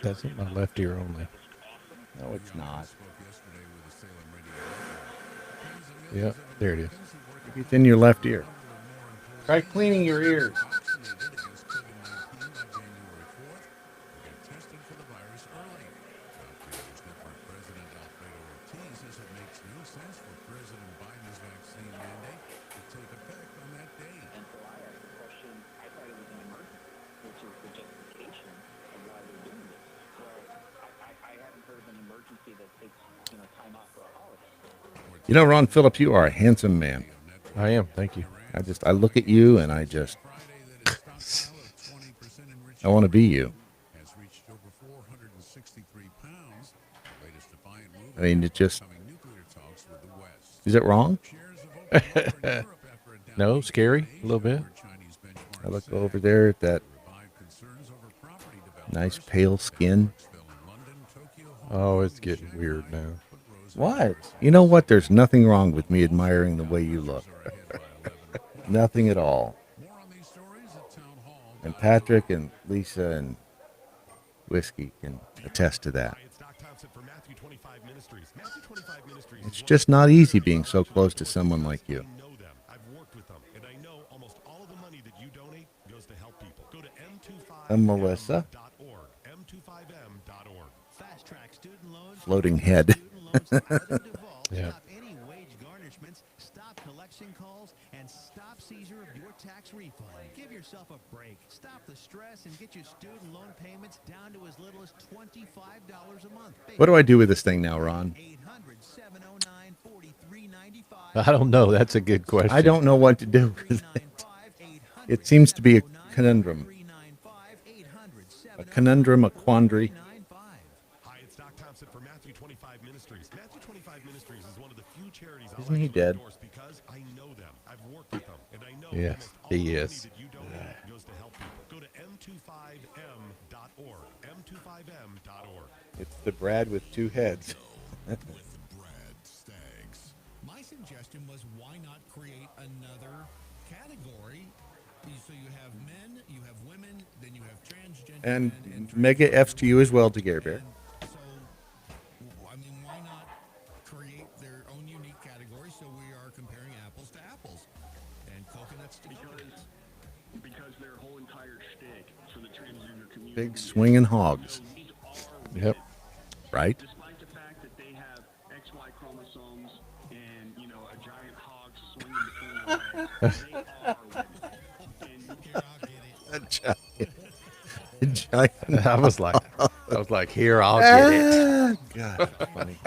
That's in my left ear only. No, it's not. Yeah, there it is. It's in your left ear. Try cleaning your ears. You know, Ron Phillips, you are a handsome man. I am. Thank you. I look at you and I want to be you. I mean, is it wrong? No, scary a little bit. I look over there at that nice pale skin. Oh, it's getting weird now. What? You know what? There's nothing wrong with me admiring the way you look. Nothing at all. And Patrick and Lisa and Whiskey can attest to that. It's just not easy being so close to someone like you. And Melissa. Floating head. Yeah. Stop collection calls and stop seizure of your tax refund. Give yourself a break. Stop the stress and get your student loan payments down to as little as $25 a month. What do I do with this thing now, Ron? I don't know. That's a good question. I don't know what to do with it. It seems to be a conundrum. A conundrum, a quandary. Isn't he dead? Yes, he is. It's the Brad with two heads. With Brad Staggs. My suggestion was, why not create another category? So you have men, you have women, then you have transgender. And mega F's to you as well, to Gary Bear. So, I mean, why not create their own unique category so we are comparing apples to apples and coconuts to coconuts? Because their whole entire shtick for the transgender community. Big swinging hogs. Yep. Right? Despite the fact that they have XY chromosomes and, you know, a giant hog swinging between their legs, they are women. Giant. I was like, here, I'll get it. God, funny.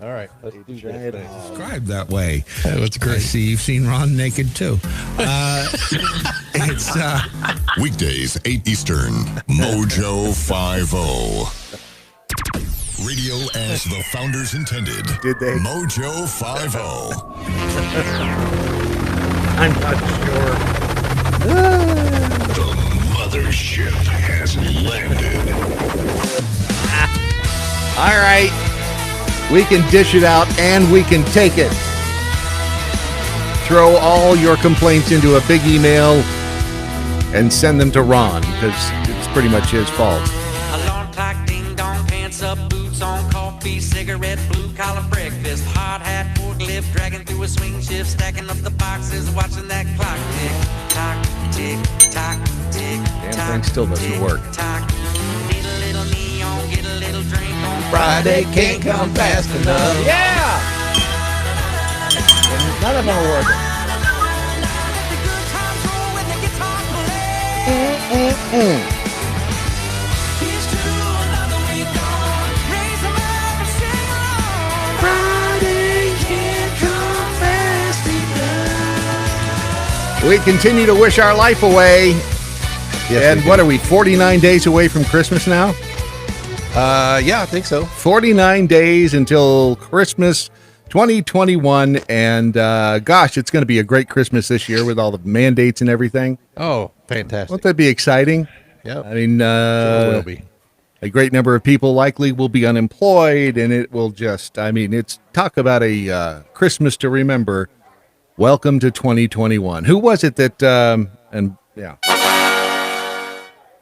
All right, let's do Giant this. hog. Described that way. That's great. I see you've seen Ron naked too. It's Weekdays, 8 Eastern, Mojo 50. Radio as the founders intended. Did they? Mojo 50. I'm not sure. The mothership has landed. All right. We can dish it out and we can take it. Throw all your complaints into a big email and send them to Ron, because it's pretty much his fault. Alarm clock, ding dong, pants up, boots on, coffee, cigarette, blue collar breakfast, hard hat, forklift, dragging through a swing shift, stacking up the boxes, watching that clock tick tock, tick tock, tick tock. Damn thing still doesn't work. Tock. Need a little neon, get a little drink on Friday can't come fast enough. Yeah! And none of them are working. We continue to wish our life away. Yes, And what are we, 49 days away from Christmas now? Yeah, I think so. 49 days until Christmas 2021. And gosh, it's going to be a great Christmas this year with all the mandates and everything. Oh, fantastic. Won't that be exciting? Yep. I mean, Sure will be. a great number of people likely will be unemployed, and it will just, I mean, it's talk about a Christmas to remember. Welcome to 2021. Who was it that, and yeah.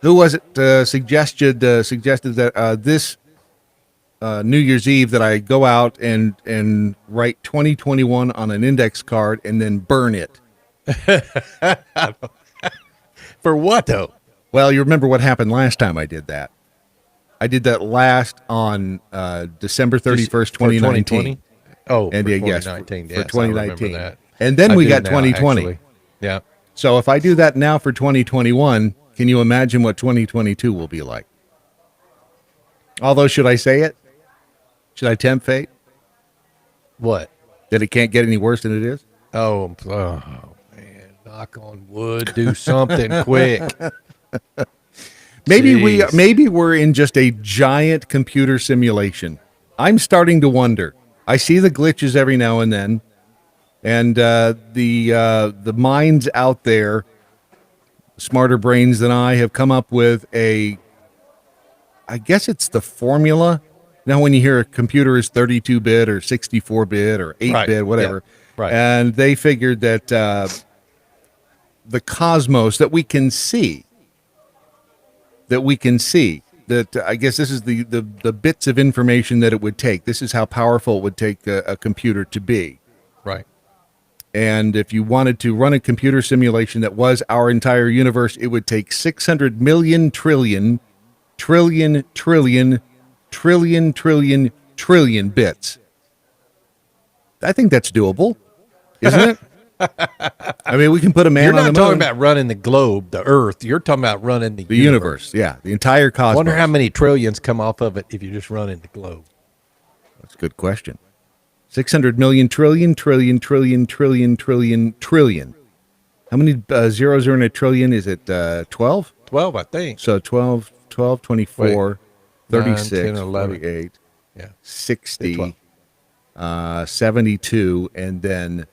Who was it suggested that this New Year's Eve that I go out and write 2021 on an index card and then burn it? For what though? Well, you remember what happened last time I did that. I did that last on December 31st, 2019. Oh, And for yes, 2019. for Yes, 2019. I remember that. And then I we do got now, 2020. actually. Yeah. So if I do that now for 2021, can you imagine what 2022 will be like? Although, should I say it? Should I tempt fate? What? That it can't get any worse than it is? Oh, man. Knock on wood. Do something quick. Jeez. Maybe we're in just a giant computer simulation. I'm starting to wonder. I see the glitches every now and then, and the minds out there, smarter brains than I, have come up with I guess it's the formula. Now, when you hear a computer is 32-bit or 64-bit or 8-bit, Right. whatever, Yeah. Right. and they figured that the cosmos that we can see, that I guess this is the bits of information that it would take. This is how powerful it would take a computer to be. Right. And if you wanted to run a computer simulation that was our entire universe, it would take 600 million trillion bits. I think that's doable, isn't it? I mean, we can put a man You're on not the moon. talking about running the globe, the Earth. You're talking about running the universe. Yeah, the entire cosmos. Wonder how many trillions come off of it if you just run in the globe. That's a good question. 600 million trillion. How many zeros are in a trillion? Is it 12? 12, I think. So 12, 24, Wait. 36, 9, 10, 11. 48, Yeah. 60, 72, and then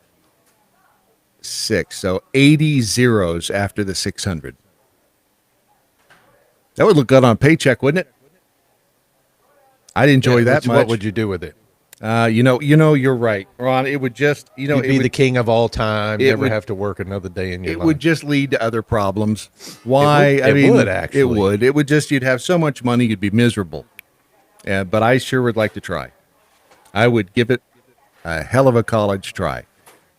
6. So 80 zeros after the 600. That would look good on a paycheck, wouldn't it? I'd enjoy that much. What would you do with it? You're right, Ron. It would just, You'd be the king of all time. it Never would- have to work another day in your it life. would just lead to other problems. Why? It would, actually. It would. It would just, you'd have so much money, you'd be miserable. But I sure would like to try. I would give it a hell of a college try.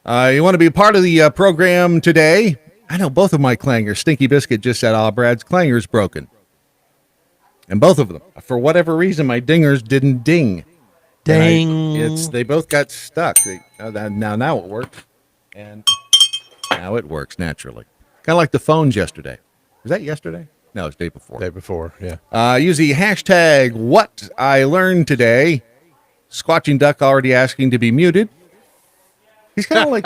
You want to be a part of the program today? I know both of my clangers. Stinky Biscuit just said, Brad's clanger's broken. And both of them, for whatever reason, my dingers didn't ding. Ding. They both got stuck. Now it works. And now it works naturally. Kind of like the phones yesterday. Was that yesterday? No, it's day before. Day before, yeah. Use the hashtag what I learned today. Squatching Duck already asking to be muted. He's kind of like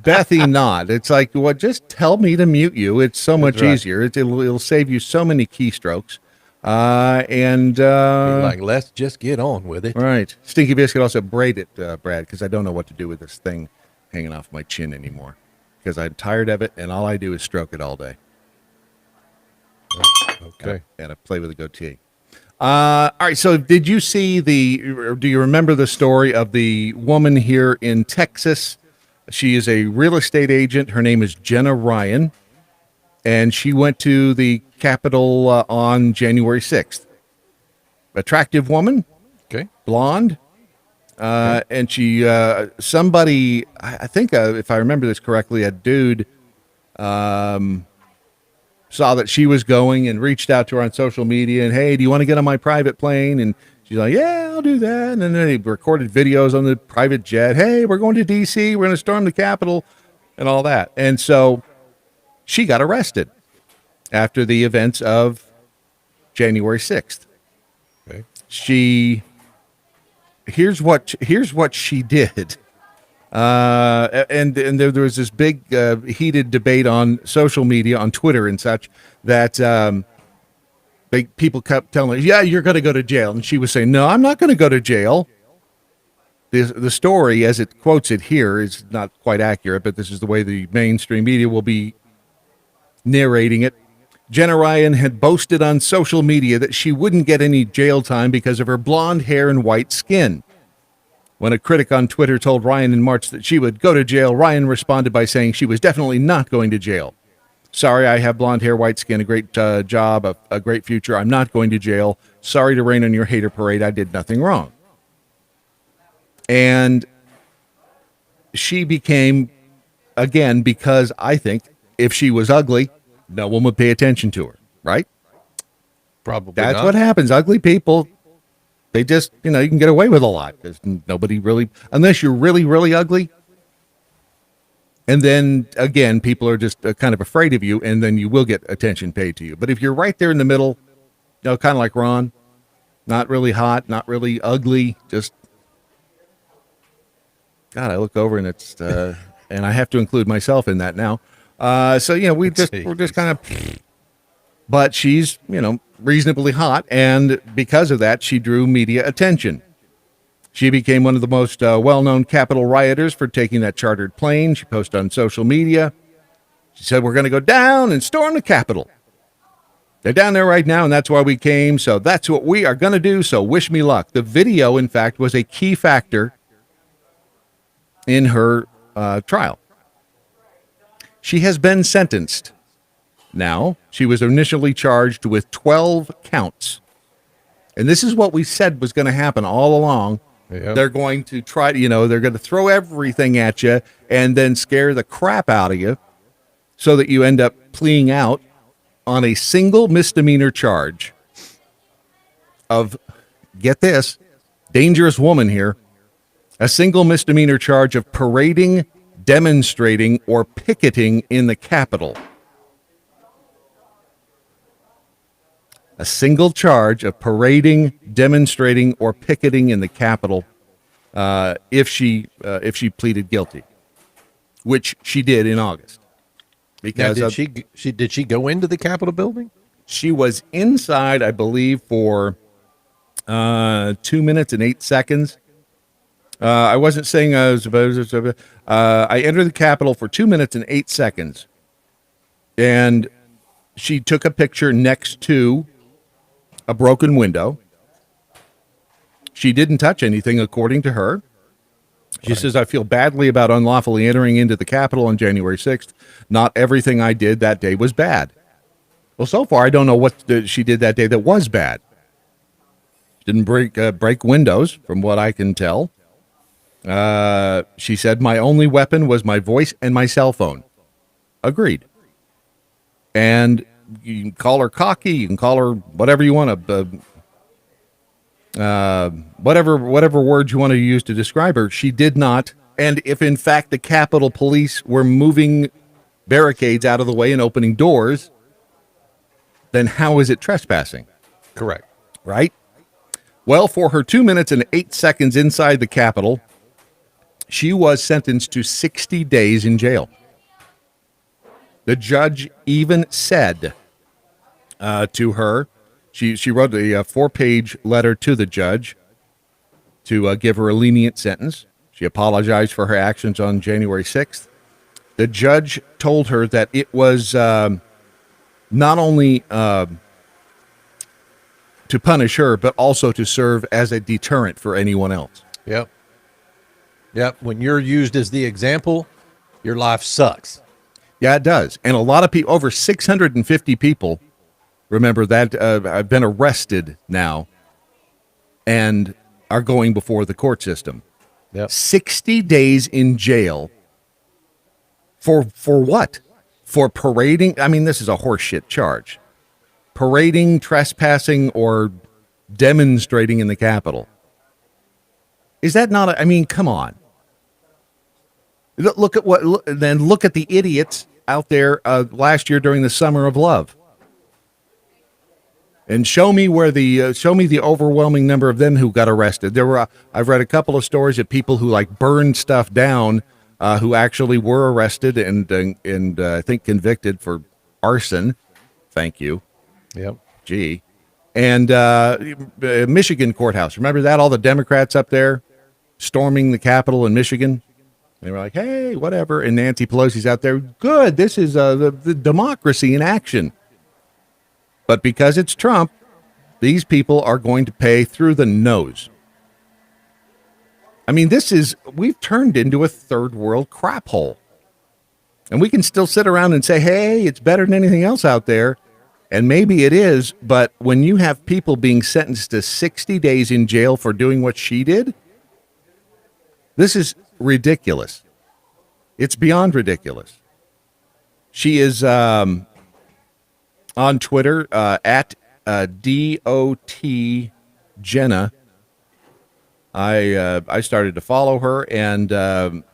Bethy Nod. It's like, well, just tell me to mute you. It's so much right. easier. It'll save you so many keystrokes. Like, let's just get on with it. Right. Stinky Biscuit also braid it, Brad, because I don't know what to do with this thing hanging off my chin anymore. Because I'm tired of it, and all I do is stroke it all day. Okay. And I play with a goatee. All right, so did you see do you remember the story of the woman here in Texas? She is a real estate agent. Her name is Jenna Ryan, and she went to the Capitol on January 6th. Attractive woman, Okay. blonde, and she, somebody, I think if I remember this correctly, a dude saw that she was going and reached out to her on social media and, hey, do you want to get on my private plane? And she's like, yeah, I'll do that. And then they recorded videos on the private jet. Hey, we're going to D.C. We're going to storm the Capitol and all that. And so she got arrested after the events of January 6th. Okay. Here's what she did. And there was this big heated debate on social media, on Twitter and such, that people kept telling her, yeah, you're going to go to jail. And she was saying, no, I'm not going to go to jail. The story, as it quotes it here, is not quite accurate, but this is the way the mainstream media will be narrating it. Jenna Ryan had boasted on social media that she wouldn't get any jail time because of her blonde hair and white skin. When a critic on Twitter told Ryan in March that she would go to jail, Ryan responded by saying she was definitely not going to jail. Sorry, I have blonde hair, white skin, a great job, a great future. I'm not going to jail. Sorry to rain on your hater parade. I did nothing wrong. And she became, again, because I think if she was ugly, no one would pay attention to her, right? Probably That's not. what happens. Ugly people, they just, you can get away with a lot because nobody really, unless you're really, really ugly. And then again, people are just kind of afraid of you, and then you will get attention paid to you. But if you're right there in the middle, kind of like Ron, not really hot, not really ugly, just, God, I look over and it's, and I have to include myself in that now. So, we're just kind of, but she's, reasonably hot. And because of that, she drew media attention. She became one of the most well-known Capitol rioters for taking that chartered plane. She posted on social media. She said, we're going to go down and storm the Capitol. They're down there right now, and that's why we came. So that's what we are going to do. So wish me luck. The video, in fact, was a key factor in her trial. She has been sentenced. Now, she was initially charged with 12 counts. And this is what we said was going to happen all along. Yep. They're going to try, they're going to throw everything at you and then scare the crap out of you so that you end up pleading out on a single misdemeanor charge of, get this, dangerous woman here, a single misdemeanor charge of parading, demonstrating, or picketing in the Capitol. A single charge of parading, demonstrating, or picketing in the Capitol if she pleaded guilty, which she did in August. Because now, did she go into the Capitol building? She was inside, I believe, for 2 minutes and 8 seconds. I wasn't saying I was I entered the Capitol for 2 minutes and 8 seconds, and she took a picture next to a broken window. She didn't touch anything, according to her. She says, I feel badly about unlawfully entering into the Capitol on January 6th. Not everything I did that day was bad. Well, so far, I don't know what she did that day that was bad. Didn't break windows, from what I can tell. She said, my only weapon was my voice and my cell phone. Agreed. And you can call her cocky, you can call her whatever you want to, whatever words you want to use to describe her. She did not. And if in fact the Capitol Police were moving barricades out of the way and opening doors, then how is it trespassing? Correct. Right? Well, for her 2 minutes and 8 seconds inside the Capitol, she was sentenced to 60 days in jail. The judge even said to her, she wrote a 4-page letter to the judge to give her a lenient sentence. She apologized for her actions on January 6th. The judge told her that it was not only to punish her, but also to serve as a deterrent for anyone else. Yep. When you're used as the example, your life sucks. Yeah, it does. And a lot of people, over 650 people, remember that, have been arrested now and are going before the court system. Yep. 60 days in jail for what? For parading? I mean, this is a horseshit charge. Parading, trespassing, or demonstrating in the Capitol. Is that not I mean, come on. Look at look at the idiots out there last year during the Summer of Love. And show me the overwhelming number of them who got arrested. I've read a couple of stories of people who burned stuff down, who actually were arrested and I think convicted for arson. Thank you. Yep. Gee. And Michigan courthouse. Remember that? All the Democrats up there storming the Capitol in Michigan. They were like, hey, whatever. And Nancy Pelosi's out there. Good. This is the democracy in action. But because it's Trump, these people are going to pay through the nose. I mean, we've turned into a third world crap hole. And we can still sit around and say, hey, it's better than anything else out there. And maybe it is, but when you have people being sentenced to 60 days in jail for doing what she did, this is ridiculous. It's beyond ridiculous. She is on Twitter at DOT Jenna. I started to follow her, and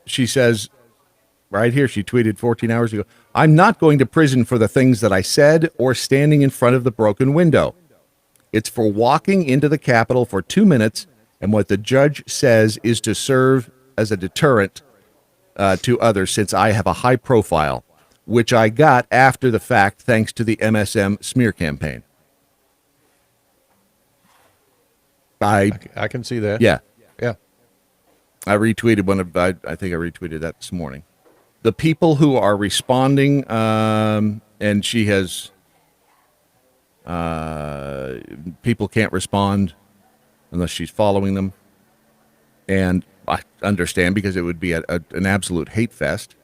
she says, right here, she tweeted 14 hours ago, I'm not going to prison for the things that I said or standing in front of the broken window. It's for walking into the Capitol for 2 minutes, and what the judge says is to serve as a deterrent to others since I have a high profile, which I got after the fact thanks to the MSM smear campaign. I can see that. Yeah. Yeah. I retweeted I think I retweeted that this morning. The people who are responding, and she has, people can't respond unless she's following them. And I understand because it would be an absolute hate fest.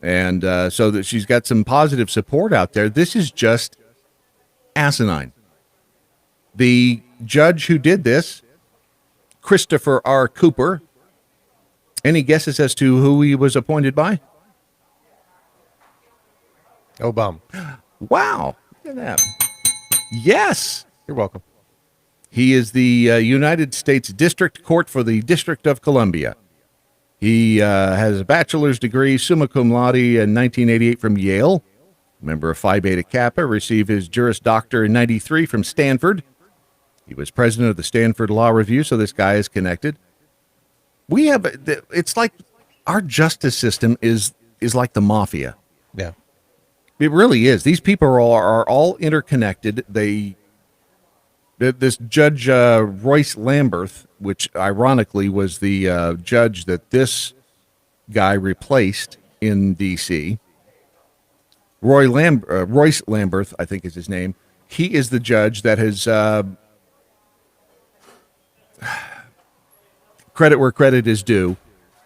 And so that she's got some positive support out there. This is just asinine. The judge who did this, Christopher R. Cooper, any guesses as to who he was appointed by? Obama. Wow. Look at that. Yes. You're welcome. He is the United States District Court for the District of Columbia. He has a bachelor's degree, summa cum laude, in 1988 from Yale. Member of Phi Beta Kappa, received his Juris Doctor in 93 from Stanford. He was president of the Stanford Law Review, so this guy is connected. We have, it's like our justice system is like the mafia. Yeah. It really is. These people are all interconnected. This Judge Royce Lamberth, which ironically was the judge that this guy replaced in D.C., Royce Lamberth, I think is his name. He is the judge that has credit where credit is due.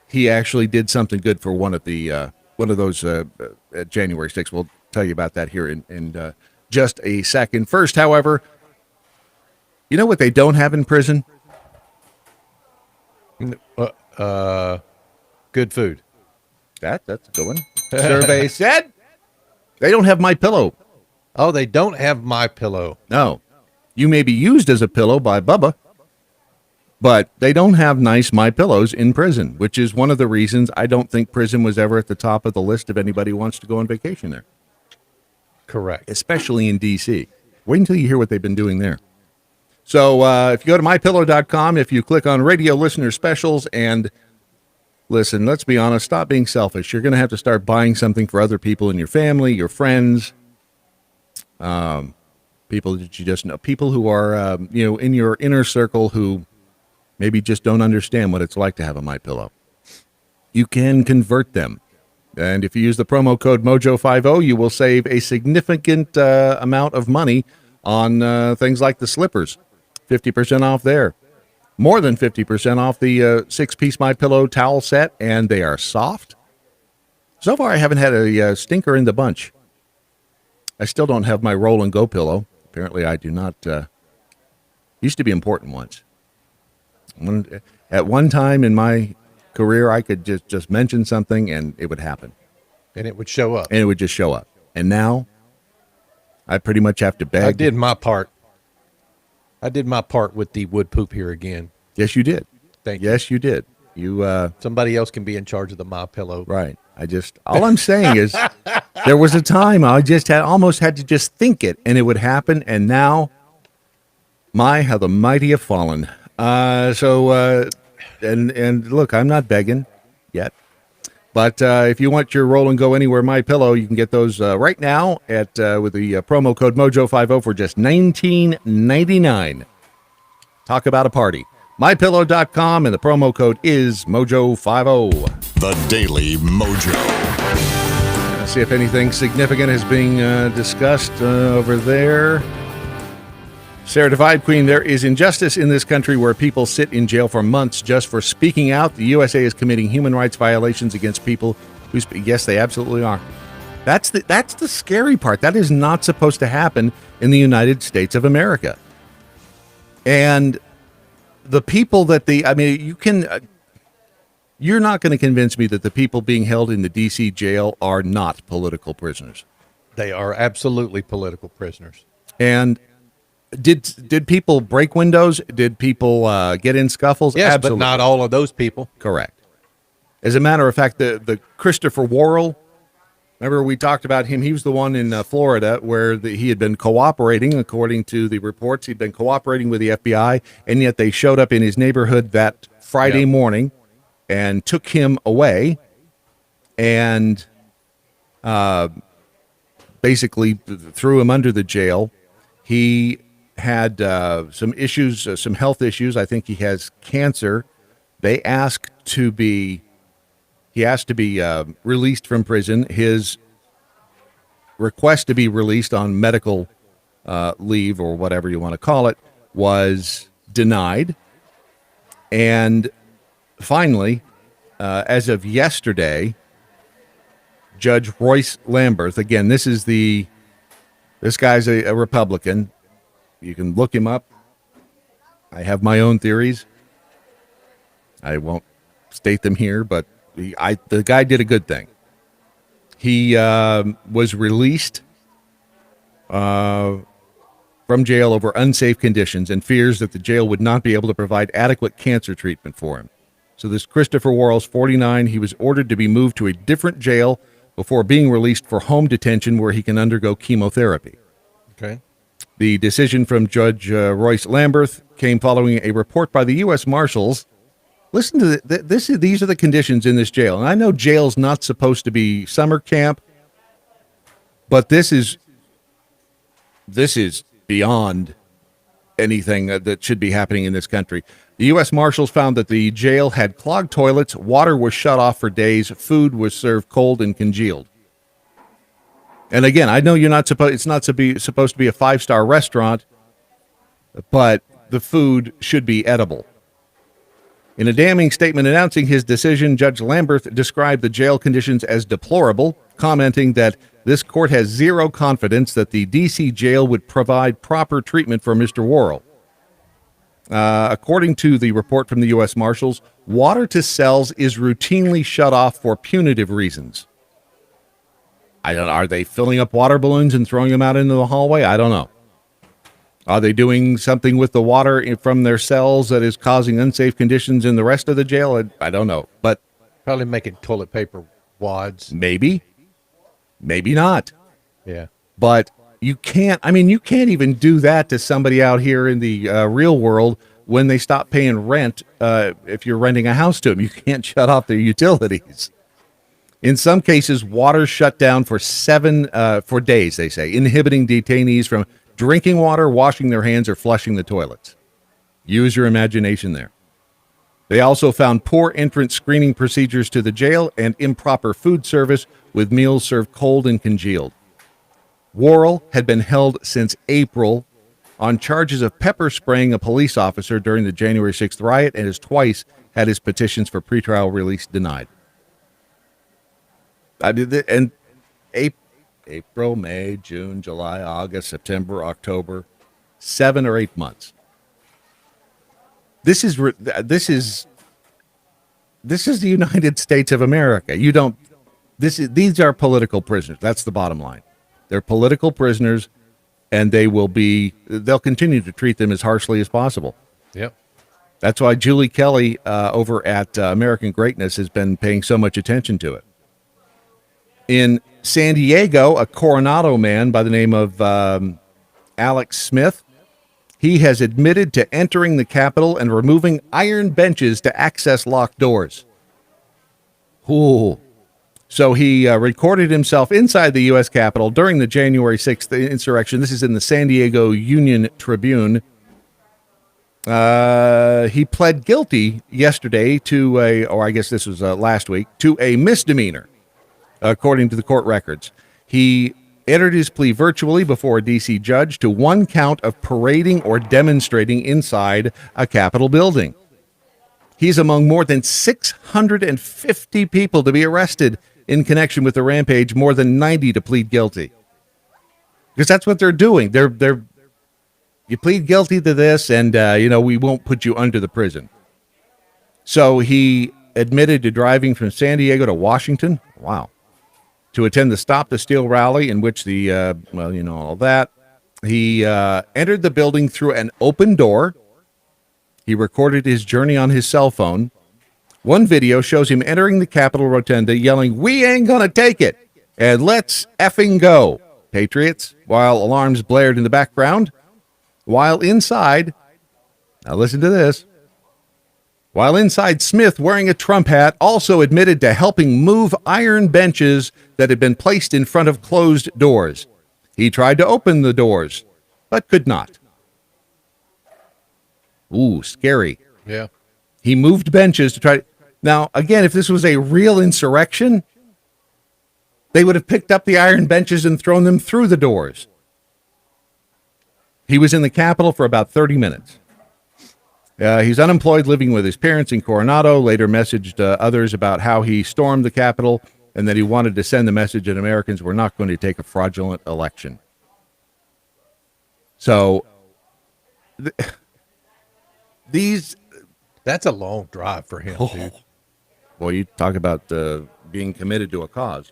He actually did something good for one of those January 6th. We'll tell you about that here in just a second. First, however, you know what they don't have in prison? Good food. That's a good one. Survey said they don't have My Pillow. Oh, they don't have My Pillow. No. You may be used as a pillow by Bubba, but they don't have nice My Pillows in prison, which is one of the reasons I don't think prison was ever at the top of the list if anybody wants to go on vacation there. Correct. Especially in D.C. Wait until you hear what they've been doing there. So if you go to mypillow.com, if you click on radio listener specials, and listen, let's be honest, stop being selfish. You're going to have to start buying something for other people in your family, your friends, people that you just know, people who are, in your inner circle who maybe just don't understand what it's like to have a MyPillow. You can convert them. And if you use the promo code Mojo50, you will save a significant amount of money on things like the slippers. 50% off there. More than 50% off the 6-piece MyPillow towel set, and they are soft. So far, I haven't had a stinker in the bunch. I still don't have my roll and go pillow. Apparently, I do not. Used to be important once. At one time in my career, I could just mention something and it would happen. And it would show up. And it would just show up. And now, I pretty much have to beg. I did my part. I did my part with the wood poop here again. Yes, you did. Thank you. Yes, you did. Somebody else can be in charge of the My Pillow. Right. All I'm saying is there was a time I just almost had to just think it and it would happen. And now, how the mighty have fallen. And look, I'm not begging yet. But if you want your Roll and Go Anywhere My Pillow, you can get those right now with the promo code Mojo50 for just $19.99. Talk about a party. MyPillow.com, and the promo code is Mojo50. The Daily Mojo. Let's see if anything significant is being discussed over there. Sarah Divide Queen, there is injustice in this country where people sit in jail for months just for speaking out. The USA is committing human rights violations against people Yes, they absolutely are. That's the scary part. That is not supposed to happen in the United States of America. And the people that you're not going to convince me that the people being held in the D.C. jail are not political prisoners. They are absolutely political prisoners. And did people break windows? Did people get in scuffles? Yes, Absolutely. but not all of those people. Correct. As a matter of fact, the Christopher Worrell, remember we talked about him? He was the one in Florida where he had been cooperating, according to the reports. He'd been cooperating with the FBI, and yet they showed up in his neighborhood that Friday morning and took him away and basically threw him under the jail. He had some issues, some health issues. I think he has cancer. He asked to be released from prison. His request to be released on medical leave, or whatever you want to call it, was denied. And finally, as of yesterday, Judge Royce Lamberth, again, this guy's a Republican. You can look him up. I have my own theories. I won't state them here, but the guy did a good thing. He was released from jail over unsafe conditions and fears that the jail would not be able to provide adequate cancer treatment for him. So this Christopher Worrell's 49. He was ordered to be moved to a different jail before being released for home detention where he can undergo chemotherapy. Okay. The decision from Judge Royce Lamberth came following a report by the U.S. Marshals. Listen to these are the conditions in this jail. And I know jail's not supposed to be summer camp, but this is beyond anything that should be happening in this country. The U.S. Marshals found that the jail had clogged toilets, water was shut off for days, food was served cold and congealed. And again, I know it's not supposed to be a 5-star restaurant, but the food should be edible. In a damning statement announcing his decision, Judge Lamberth described the jail conditions as deplorable, commenting that this court has zero confidence that the D.C. jail would provide proper treatment for Mr. Worrell. According to the report from the U.S. Marshals, water to cells is routinely shut off for punitive reasons. Are they filling up water balloons and throwing them out into the hallway? I don't know. Are they doing something with the water from their cells that is causing unsafe conditions in the rest of the jail? I don't know. But Probably making toilet paper wads. maybe not. Yeah. But you can't even do that to somebody out here in the real world when they stop paying rent. If you're renting a house to them, you can't shut off their utilities. In some cases, water shut down for days, they say, inhibiting detainees from drinking water, washing their hands, or flushing the toilets. Use your imagination there. They also found poor entrance screening procedures to the jail and improper food service, with meals served cold and congealed. Worrell had been held since April on charges of pepper spraying a police officer during the January 6th riot and has twice had his petitions for pretrial release denied. And April, May, June, July, August, September, October, 7 or 8 months. This is the United States of America. These are political prisoners. That's the bottom line. They're political prisoners, and they'll continue to treat them as harshly as possible. Yep. That's why Julie Kelly over at American Greatness has been paying so much attention to it. In San Diego, a Coronado man by the name of Alex Smith, he has admitted to entering the Capitol and removing iron benches to access locked doors. Ooh. So he recorded himself inside the U.S. Capitol during the January 6th insurrection. This is in the San Diego Union Tribune. He pled guilty yesterday last week, to a misdemeanor, according to the court records. He entered his plea virtually before a D.C. judge to one count of parading or demonstrating inside a Capitol building. He's among more than 650 people to be arrested in connection with the rampage, more than 90 to plead guilty. Because that's what they're doing. You plead guilty to this, and we won't put you under the prison. So he admitted to driving from San Diego to Washington. Wow. To attend the Stop the Steal rally, in which all that. He entered the building through an open door. He recorded his journey on his cell phone. One video shows him entering the Capitol Rotunda yelling, "We ain't gonna take it, and let's effing go, Patriots," while alarms blared in the background. While inside, now listen to this, while inside, Smith, wearing a Trump hat, also admitted to helping move iron benches that had been placed in front of closed doors. He tried to open the doors, but could not. Ooh, scary. Yeah. He moved benches to try. Now, again, if this was a real insurrection, they would have picked up the iron benches and thrown them through the doors. He was in the Capitol for about 30 minutes. He's unemployed, living with his parents in Coronado. Later messaged others about how he stormed the Capitol and that he wanted to send the message that Americans were not going to take a fraudulent election. So, that's a long drive for him, dude. Well, you talk about being committed to a cause.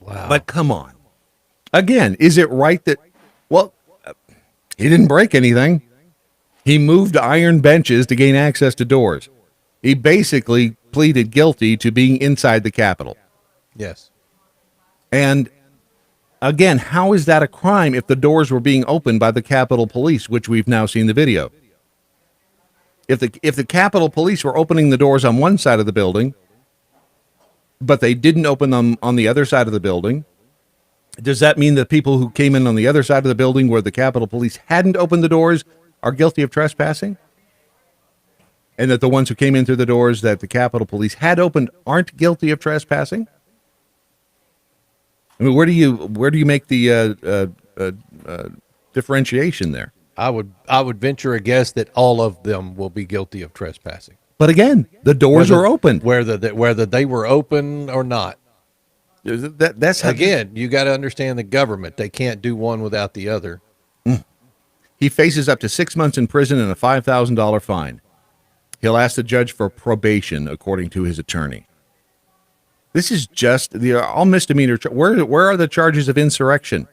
Wow. But come on. Again, is it right that, he didn't break anything. He moved iron benches to gain access to doors. He basically pleaded guilty to being inside the Capitol. Yes. And again, how is that a crime if the doors were being opened by the Capitol Police, which we've now seen the video? If the Capitol Police were opening the doors on one side of the building, but they didn't open them on the other side of the building, does that mean that people who came in on the other side of the building where the Capitol Police hadn't opened the doors are guilty of trespassing? And that the ones who came in through the doors that the Capitol Police had opened aren't guilty of trespassing? I mean, where do you make the differentiation there? I would venture a guess that all of them will be guilty of trespassing. But again, the doors are open. Whether they were open or not. That's how Again, you got to understand the government. They can't do one without the other. He faces up to 6 months in prison and a $5,000 fine. He'll ask the judge for probation, according to his attorney. This is just all misdemeanor. Where are the charges of insurrection?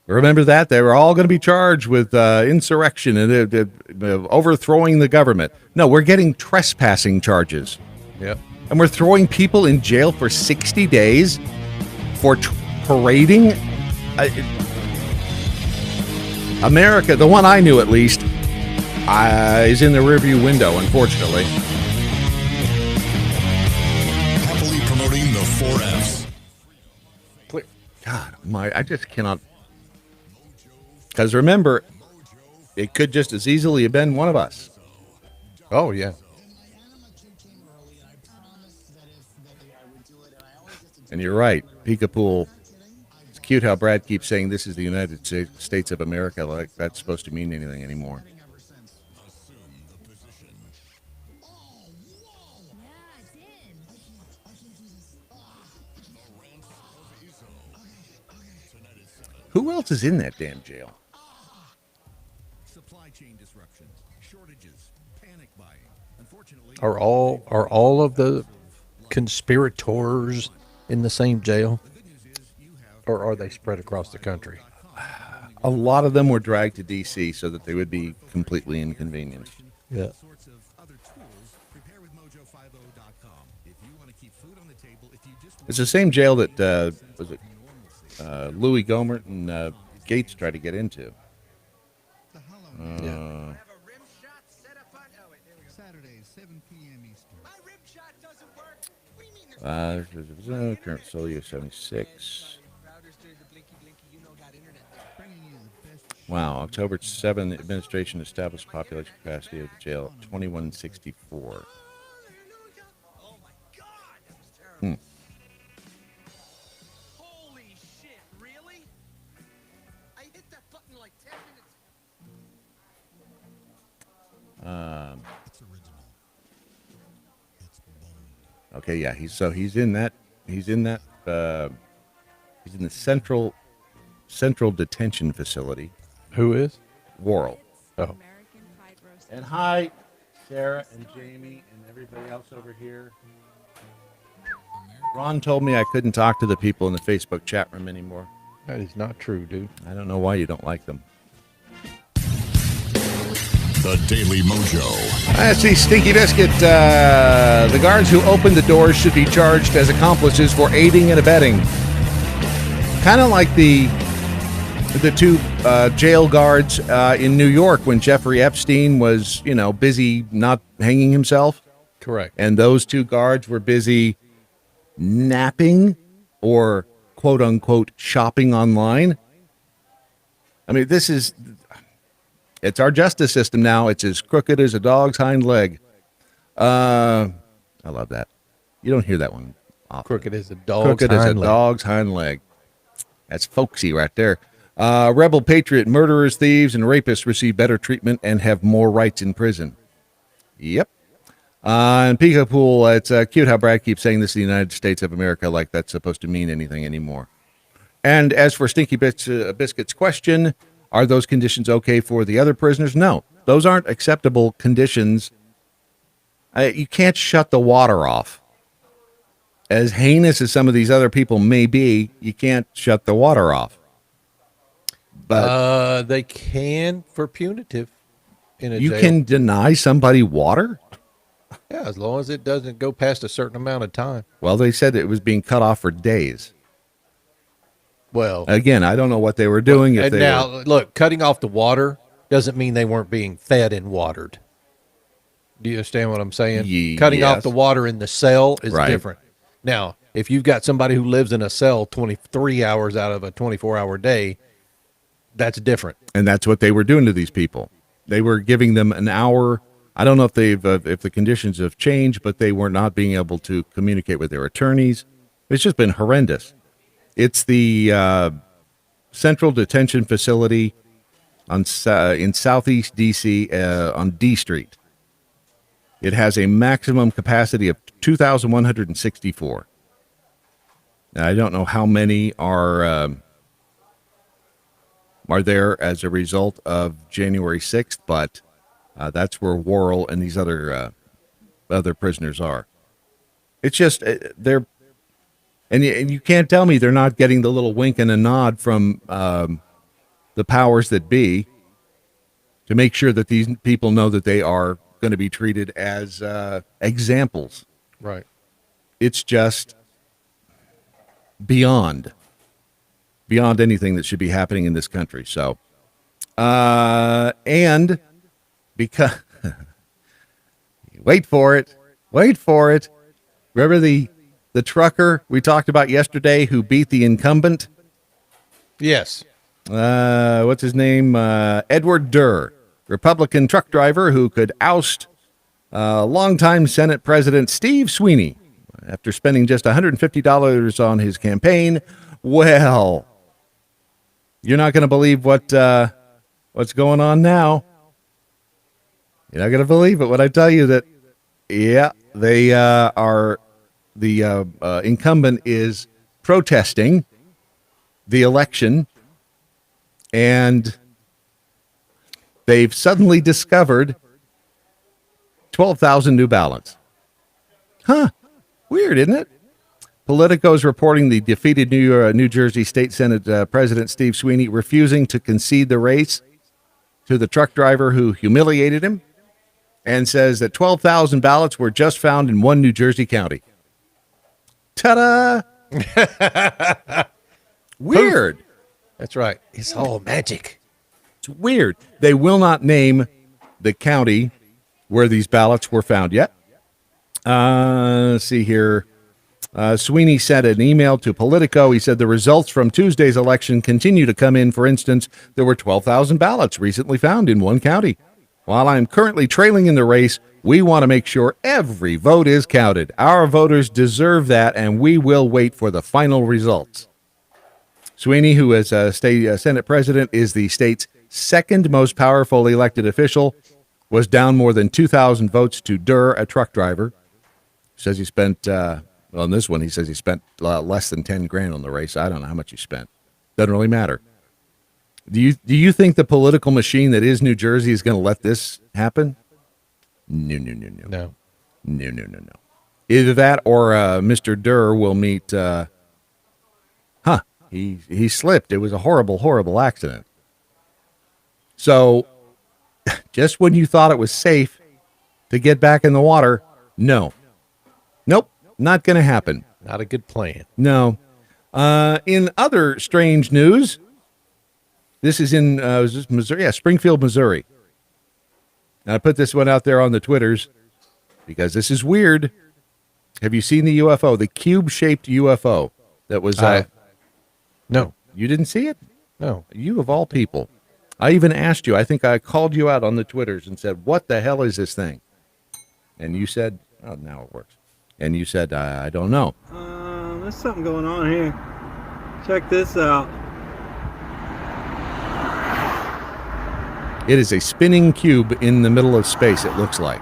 Remember that? They were all going to be charged with insurrection and overthrowing the government. No, we're getting trespassing charges. Yep. And we're throwing people in jail for 60 days for parading. America, the one I knew at least, is in the rearview window, unfortunately. Happily promoting the 4Fs. God, I just cannot. Because remember, it could just as easily have been one of us. Oh, yeah. And you're right, Peekapool. It's cute how Brad keeps saying this is the United States of America, like that's supposed to mean anything anymore. Who else is in that damn jail? Supply chain disruptions, shortages, panic buying. Unfortunately, Are all of the conspirators in the same jail? Or are they spread across the country? A lot of them were dragged to D.C. so that they would be completely inconvenienced. Yeah. sorts of other tools, prepare with mojo50.com. If you want to keep food on the table, if you just It's the same jail that Louis Gohmert and Gates tried to get into. Saturday, 7 p.m. Eastern. My rim shot doesn't work. What do you mean there's Current Solio 76. routers doing the blinky blinky? You know, got internet. Bringing you the best Wow, October 7, the administration established population capacity of the jail at 2164. Hallelujah. Oh my God, that was terrible. Holy shit, really? I hit that button like 10 minutes. it's original. It's bold. Okay, yeah, he's in that. He's in that. He's in the central detention facility. Who is? Worrell. Oh, And hi, Sarah and Jamie and everybody else over here. Ron told me I couldn't talk to the people in the Facebook chat room anymore. that is not true, dude. I don't know why you don't like them. The Daily Mojo. I see Stinky Biscuit. The guards who opened the doors should be charged as accomplices for aiding and abetting. Kind of like the two jail guards in New York when Jeffrey Epstein was, busy not hanging himself. Correct. And those two guards were busy napping or quote unquote shopping online. I mean, it's our justice system now. It's as crooked as a dog's hind leg. I love that. You don't hear that one often. Crooked as a dog's hind leg. That's folksy right there. Rebel patriot murderers, thieves, and rapists receive better treatment and have more rights in prison. Yep. And Peekapool, it's cute how Brad keeps saying this is the United States of America like that's supposed to mean anything anymore. And as for Stinky Biscuit's question, are those conditions okay for the other prisoners? No, those aren't acceptable conditions. You can't shut the water off. As heinous as some of these other people may be, you can't shut the water off. But they can for punitive in a you jail. can deny somebody water? Yeah, as long as it doesn't go past a certain amount of time. Well, they said it was being cut off for days. Well, Again, I don't know what they were doing. If and they now, were, look, cutting off the water doesn't mean they weren't being fed and watered. Do you understand what I'm saying? Cutting Yes. off the water in the cell is Right. different. Now, if you've got somebody who lives in a cell 23 hours out of a 24-hour day, that's different. and that's what they were doing to these people. They were giving them an hour. I don't know if if the conditions have changed, but they were not being able to communicate with their attorneys. It's just been horrendous. It's the Central Detention Facility in Southeast D.C. On D Street. It has a maximum capacity of 2,164. Now, I don't know how many are there as a result of January 6th, but that's where Worrell and these other prisoners are. It's just they're. And you can't tell me they're not getting the little wink and a nod from the powers that be to make sure that these people know that they are going to be treated as examples. Right. It's just beyond anything that should be happening in this country. So, and because, wait for it. Remember the trucker we talked about yesterday who beat the incumbent? Yes. What's his name? Edward Durr, Republican truck driver who could oust longtime Senate President Steve Sweeney after spending just $150 on his campaign. Well, you're not going to believe what's going on now. You're not going to believe it when I tell you that, yeah, they are. The incumbent is protesting the election, and they've suddenly discovered 12,000 new ballots. Huh. Weird, isn't it? Politico is reporting the defeated New Jersey State Senate President Steve Sweeney refusing to concede the race to the truck driver who humiliated him, and says that 12,000 ballots were just found in one New Jersey county. Ta-da! Weird. That's right. It's all magic. It's weird. They will not name the county where these ballots were found yet. Let's see here. Sweeney sent an email to Politico. He said the results from Tuesday's election continue to come in. For instance, there were 12,000 ballots recently found in one county. While I'm currently trailing in the race, we want to make sure every vote is counted. Our voters deserve that, and we will wait for the final results. Sweeney, who is a state Senate president, is the state's second most powerful elected official, was down more than 2,000 votes to Durr, a truck driver. Says he spent, on this one, he says he spent less than 10 grand on the race. I don't know how much he spent. Doesn't really matter. Do you think the political machine that is New Jersey is going to let this happen? No. No. Either that or Mr. Durr will meet, he slipped. It was a horrible accident. So just when you thought it was safe to get back in the water, nope, not going to happen. Not a good plan. No. In other strange news, this is in was this Missouri? Yeah, Springfield, Missouri. Now, I put this one out there on the Twitters because this is weird. Have you seen the UFO, the cube-shaped UFO that was... No. You didn't see it? No. You of all people. I even asked you, I think I called you out on the Twitters and said, what the hell is this thing? And you said, oh, now it works. And you said, I don't know. There's something going on here. Check this out. It is a spinning cube in the middle of space, it looks like.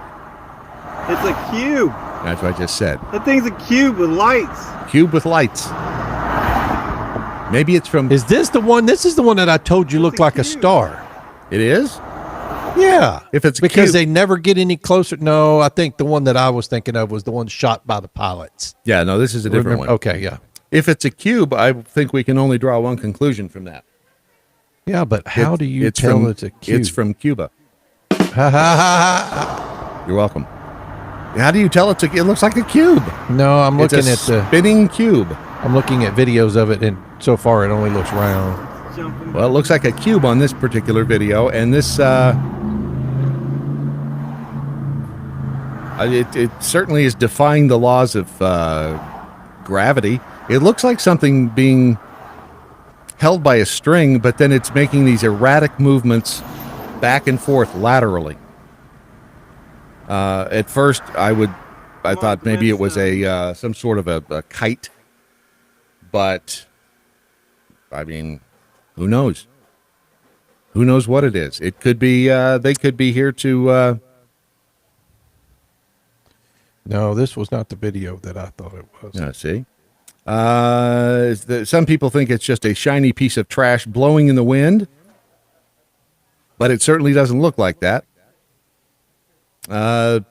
It's a cube. That's what I just said. That thing's a cube with lights. Cube with lights. Maybe it's from... Is this the one? This is the one that I told you looked like a star. It is? Yeah. If it's because cube. they never get any closer. No, I think the one that I was thinking of was the one shot by the pilots. Yeah, no, this is a different one. Okay, yeah. If it's a cube, I think we can only draw one conclusion from that. Yeah, but how do you tell it's a cube? It's from Cuba. You're welcome. How do you tell it looks like a cube? No, I'm looking at the spinning cube. I'm looking at videos of it, and so far it only looks round. Well, it looks like a cube on this particular video, and this it certainly is defying the laws of gravity. It looks like something being held by a string, but then it's making these erratic movements back and forth laterally. At first, I thought maybe it was a some sort of a kite, but I mean, who knows? Who knows what it is? It could be. They could be here to. No, this was not the video that I thought it was. See. Some people think it's just a shiny piece of trash blowing in the wind, but it certainly doesn't look like that.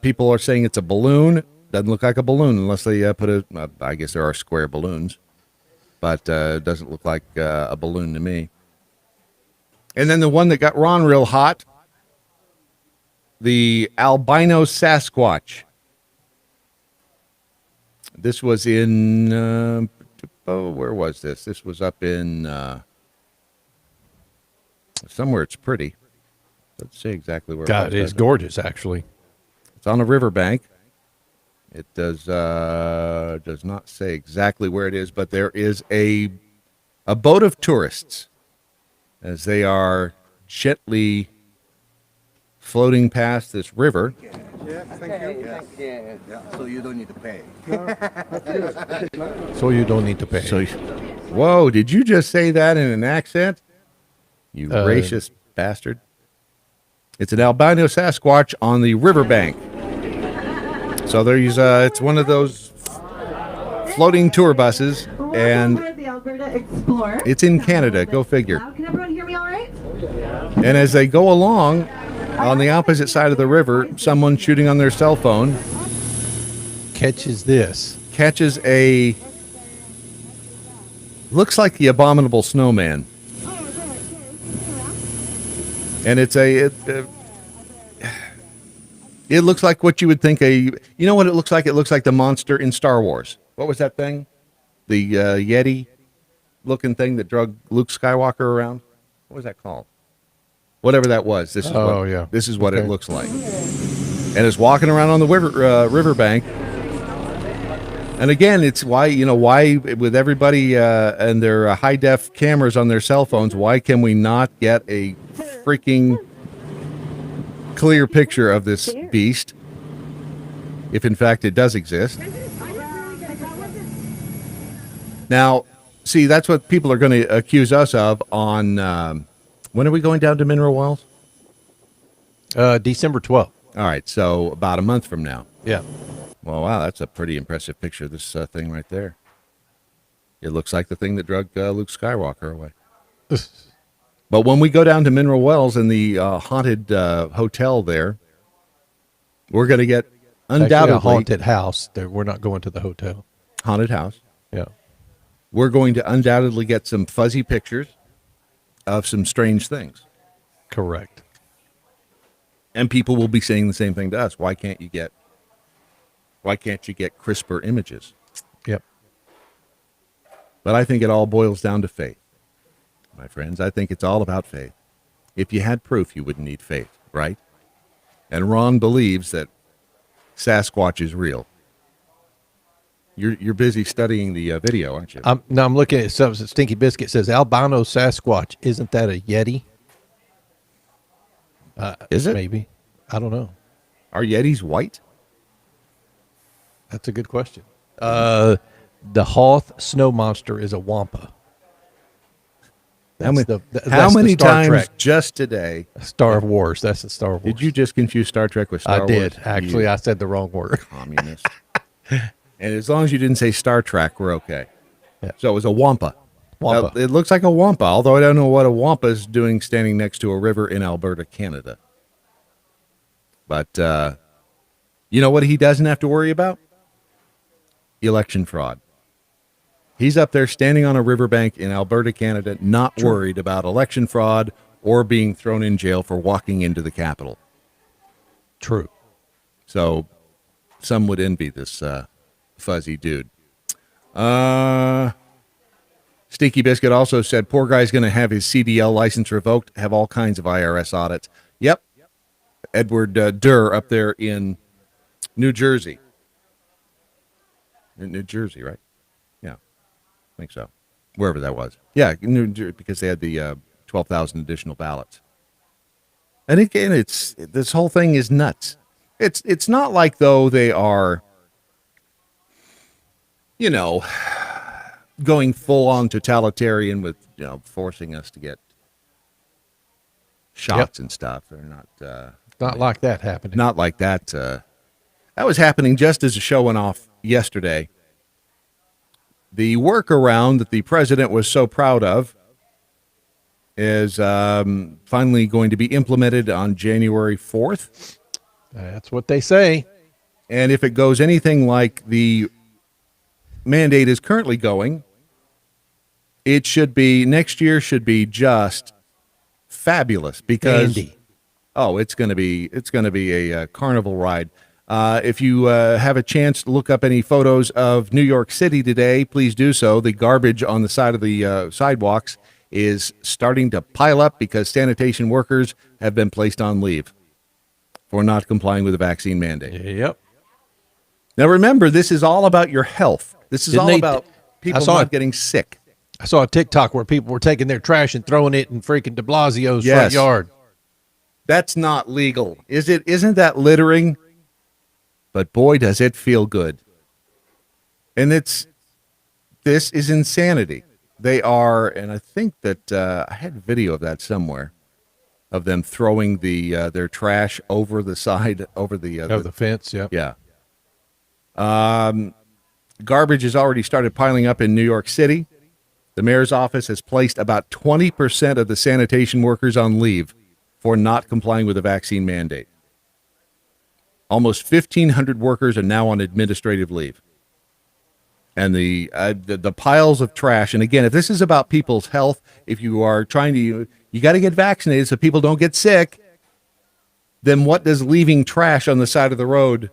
People are saying it's a balloon. Doesn't look like a balloon unless they put a. I guess there are square balloons, but it doesn't look like a balloon to me. And then the one that got Ron real hot, the albino Sasquatch. This was in, where was this? This was up in, somewhere it's pretty. Let's see exactly where God, it was. it's gorgeous, actually. It's on a riverbank. It does not say exactly where it is, but there is a boat of tourists as they are gently floating past this river. Yeah, thank you. Yeah. So you don't need to pay. So you don't need to pay. Whoa, did you just say that in an accent? You racist bastard. It's an albino Sasquatch on the riverbank. So there's it's one of those floating tour buses, and it's in Canada. Go figure. Can everyone hear me all right? And as they go along, on the opposite side of the river, someone shooting on their cell phone catches a looks like the abominable snowman, and it looks like what you would think you know what it looks like? It looks like the monster in Star Wars. What was that thing? The Yeti looking thing that drug Luke Skywalker around. What was that called? Whatever that was. This is This is what it looks like. And it's walking around on the riverbank. And again, it's why with everybody and their high def cameras on their cell phones, why can we not get a freaking clear picture of this beast, if in fact it does exist? Now, see, that's what people are going to accuse us of on. When are we going down to Mineral Wells? December 12th. All right, so about a month from now. Yeah. Well, wow, that's a pretty impressive picture of this thing right there. It looks like the thing that drug Luke Skywalker away. But when we go down to Mineral Wells and the haunted hotel there, we're going to get undoubtedly Actually, a haunted house. We're not going to the hotel. Haunted house. Yeah. We're going to undoubtedly get some fuzzy pictures of some strange things. Correct. And people will be saying the same thing to us. Why can't you get crisper images? Yep. But I think it all boils down to faith. My friends, I think it's all about faith. If you had proof, you wouldn't need faith, right? And Ron believes that Sasquatch is real. You're busy studying the video, aren't you? I'm looking at something. Stinky Biscuit says albino Sasquatch. Isn't that a Yeti? Is it? Maybe. I don't know. Are Yetis white? That's a good question. The Hoth snow monster is a Wampa. How That's many the Star times Trek. just today? Star Wars. That's the Star Wars. Did you just confuse Star Trek with Star Wars? I did. Actually, I said the wrong word. Communist. And as long as you didn't say Star Trek, we're okay. Yeah. So it was a Wampa. Wampa. It looks like a Wampa, although I don't know what a Wampa is doing standing next to a river in Alberta, Canada. But you know what he doesn't have to worry about? Election fraud. He's up there standing on a riverbank in Alberta, Canada, not worried about election fraud or being thrown in jail for walking into the Capitol. True. So some would envy this fuzzy dude. Stinky Biscuit also said, poor guy's going to have his CDL license revoked, have all kinds of IRS audits. Yep. Edward Durr up there in New Jersey. In New Jersey, right? Yeah, I think so. Wherever that was. Yeah, New Jersey, because they had the 12,000 additional ballots. And again, this whole thing is nuts. It's not like, though, they are, going full on totalitarian with, forcing us to get shots and stuff. They're not like that happening. Not like that. That was happening just as the show went off yesterday. The workaround that the president was so proud of is finally going to be implemented on January 4th. That's what they say. And if it goes anything like the mandate is currently going, it should be, next year should be just fabulous because Andy. it's going to be a carnival ride. If you have a chance to look up any photos of New York City today, please do so. The garbage on the side of the sidewalks is starting to pile up because sanitation workers have been placed on leave for not complying with the vaccine mandate. Yep. Now, remember, this is all about your health. This is all about people not getting sick. I saw a TikTok where people were taking their trash and throwing it in freaking de Blasio's front yard. That's not legal. Is it? Isn't that littering? But boy, does it feel good. And this is insanity. They are, and I think that I had a video of that somewhere, of them throwing their trash over the side, over the fence. Yeah. Garbage has already started piling up in New York City. The mayor's office has placed about 20% of the sanitation workers on leave for not complying with the vaccine mandate. Almost 1,500 workers are now on administrative leave. And the piles of trash, and again, if this is about people's health, if you are trying to, you got to get vaccinated so people don't get sick, then what does leaving trash on the side of the road?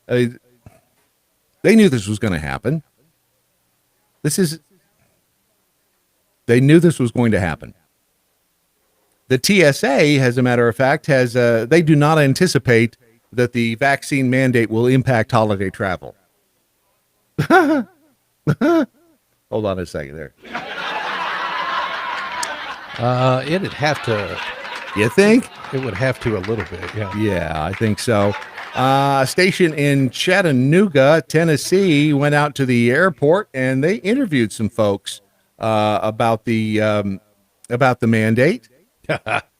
They knew this was going to happen. They knew this was going to happen. The TSA, as a matter of fact, they do not anticipate that the vaccine mandate will impact holiday travel. Hold on a second there. It'd have to. You think? It would have to a little bit, yeah. Yeah, I think so. A station in Chattanooga, Tennessee, went out to the airport and they interviewed some folks about the mandate.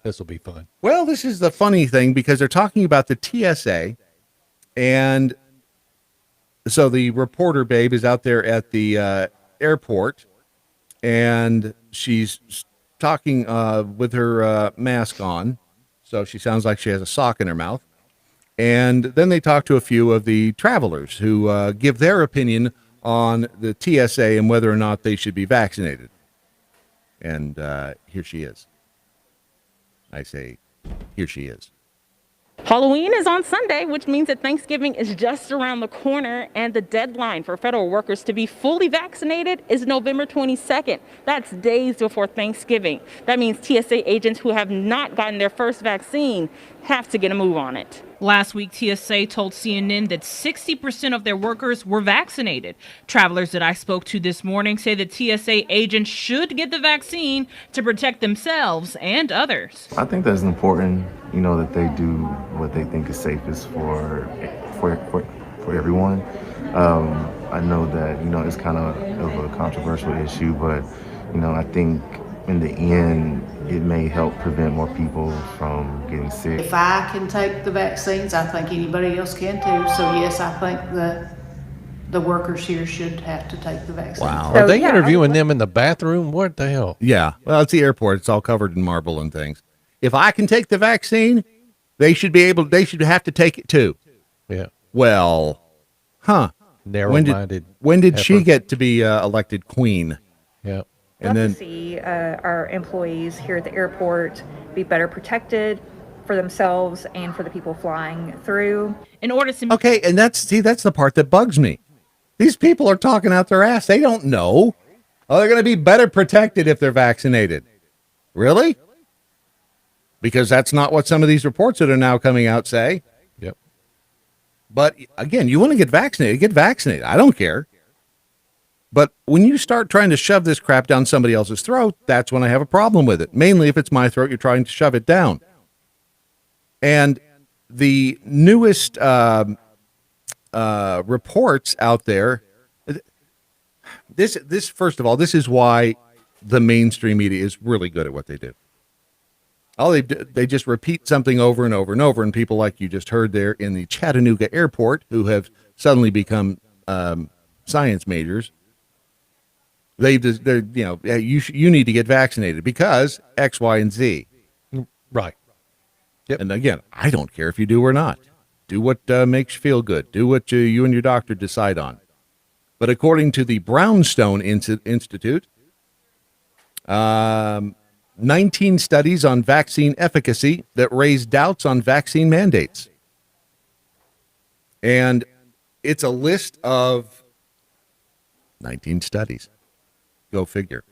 This will be fun. Well, this is the funny thing because they're talking about the TSA, and So the reporter babe is out there at the airport, and she's talking with her mask on, so she sounds like she has a sock in her mouth. And then they talk to a few of the travelers who give their opinion on the TSA and whether or not they should be vaccinated. And here she is. I say, here she is. Halloween is on Sunday, which means that Thanksgiving is just around the corner, and the deadline for federal workers to be fully vaccinated is November 22nd. That's days before Thanksgiving. That means TSA agents who have not gotten their first vaccine have to get a move on it. Last week, TSA told CNN that 60% of their workers were vaccinated. Travelers that I spoke to this morning say that TSA agents should get the vaccine to protect themselves and others. I think that's important, that they do what they think is safest for everyone. I know that, it's kind of a controversial issue, but, I think in the end, it may help prevent more people from getting sick. If I can take the vaccines, I think anybody else can too. So yes, I think the workers here should have to take the vaccine. Wow. Are they interviewing them in the bathroom? What the hell? Yeah. Well, it's the airport. It's all covered in marble and things. If I can take the vaccine, they should have to take it too. Yeah. Well, Narrow-minded. When did she get to be elected queen? Yeah. And then see our employees here at the airport be better protected for themselves and for the people flying through. In order to okay, and that's the part that bugs me. These people are talking out their ass. They don't know. Oh, they're going to be better protected if they're vaccinated. Really? Because that's not what some of these reports that are now coming out say. Yep. But again, you want to get vaccinated, get vaccinated. I don't care. But when you start trying to shove this crap down somebody else's throat, that's when I have a problem with it. Mainly if it's my throat, you're trying to shove it down. And the newest reports out there, this first of all, this is why the mainstream media is really good at what they do. They just repeat something over and over and over, and people like you just heard there in the Chattanooga airport who have suddenly become science majors. You need to get vaccinated because X, Y, and Z. Right. Yep. And again, I don't care if you do or not. Do what makes you feel good. Do what you and your doctor decide on. But according to the Brownstone Institute, 19 studies on vaccine efficacy that raise doubts on vaccine mandates. And it's a list of 19 studies. Go figure.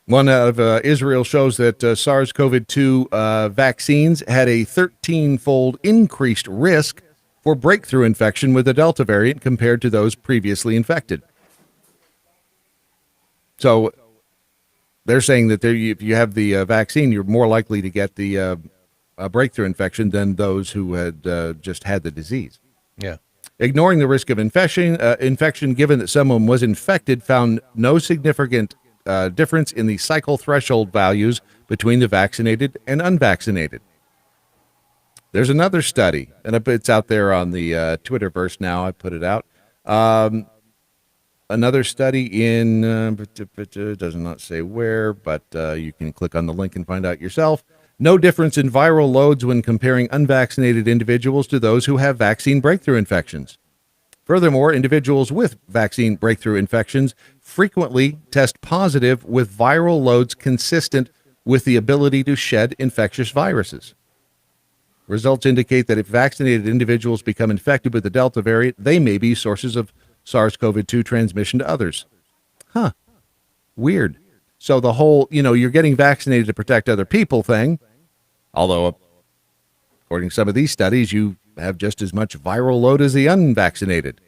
One out of Israel shows that SARS-CoV-2 vaccines had a 13-fold increased risk for breakthrough infection with the Delta variant compared to those previously infected. So they're saying that if you have the vaccine, you're more likely to get the breakthrough infection than those who had just had the disease. Yeah. Ignoring the risk of infection, given that someone was infected, found no significant difference in the cycle threshold values between the vaccinated and unvaccinated. There's another study, and it's out there on the Twitterverse now. I put it out. Another study in, it does not say where, but you can click on the link and find out yourself. No difference in viral loads when comparing unvaccinated individuals to those who have vaccine breakthrough infections. Furthermore, individuals with vaccine breakthrough infections frequently test positive with viral loads consistent with the ability to shed infectious viruses. Results indicate that if vaccinated individuals become infected with the Delta variant, they may be sources of SARS-CoV-2 transmission to others. Weird. So the whole, you're getting vaccinated to protect other people thing, although according to some of these studies, you have just as much viral load as the unvaccinated.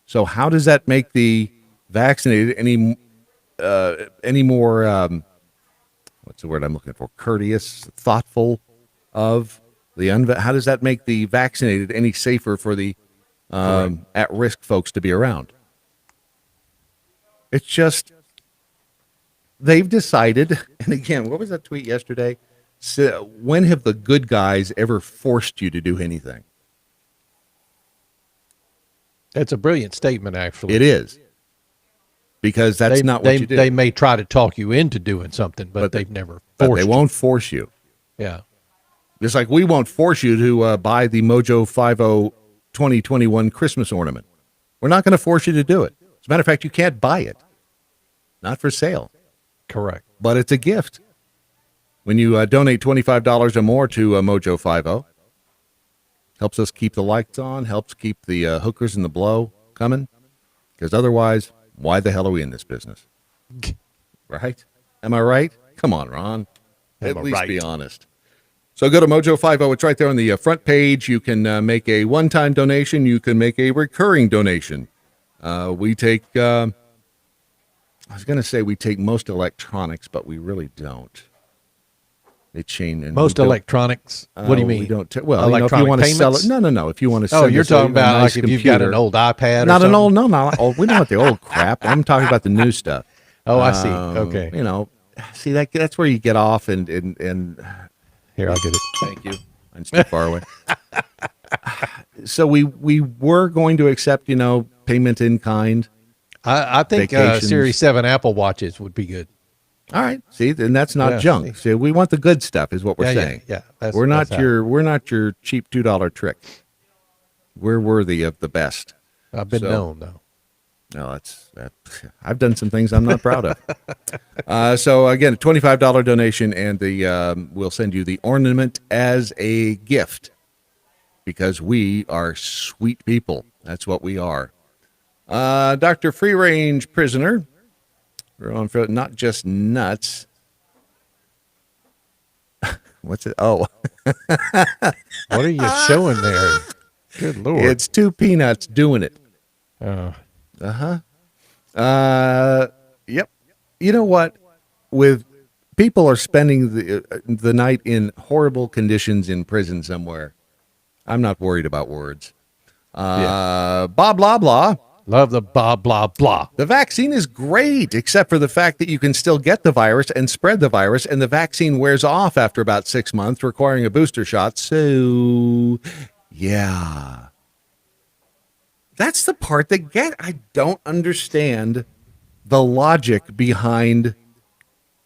So how does that make the vaccinated any more, what's the word I'm looking for, courteous, thoughtful of the how does that make the vaccinated any safer for the at-risk folks to be around? It's just, they've decided, and again, what was that tweet yesterday? So, when have the good guys ever forced you to do anything? That's a brilliant statement, actually. It is. Because that's not what you do. They may try to talk you into doing something, but they've never forced But they won't force you. Yeah. Just like we won't force you to buy the Mojo 50 2021 Christmas ornament. We're not going to force you to do it. As a matter of fact, you can't buy it. Not for sale. Correct. But it's a gift. When you donate $25 or more to Mojo 50, helps us keep the lights on, helps keep the hookers and the blow coming. Because otherwise, why the hell are we in this business? Right? Am I right? Come on, Ron. At least be honest. So go to Mojo 50. It's right there on the front page. You can make a one-time donation. You can make a recurring donation. We take, I was going to say we take most electronics, but we really don't. They chain in. Most electronics? What do you mean? We don't. Well, if you want to sell it. No. If you want to sell it. Oh, you're talking about like if you've got an old iPad or not something? an old, no. We don't want the old crap. I'm talking about the new stuff. Oh, I see. Okay. See, that's where you get off and here, I'll get it. Thank you. I'm too far away. So we were going to accept, payment in kind. I think Series 7 Apple Watches would be good. All right. See, and that's not junk. See, we want the good stuff, is what we're saying. Yeah. We're not your cheap $2 trick. We're worthy of the best. I've been known, though. No, I've done some things I'm not proud of. So again, a $25 donation, and we'll send you the ornament as a gift because we are sweet people. That's what we are. Dr. Free Range Prisoner. We're on for not just nuts. What's it? Oh. What are you showing there? Good Lord. It's two peanuts doing it. Uh-huh. Yep. You know what? With people are spending the night in horrible conditions in prison somewhere. I'm not worried about words. Blah, blah, blah. Love the blah, blah, blah. The vaccine is great, except for the fact that you can still get the virus and spread the virus, and the vaccine wears off after about 6 months, requiring a booster shot. So, yeah. That's the part that I don't understand the logic behind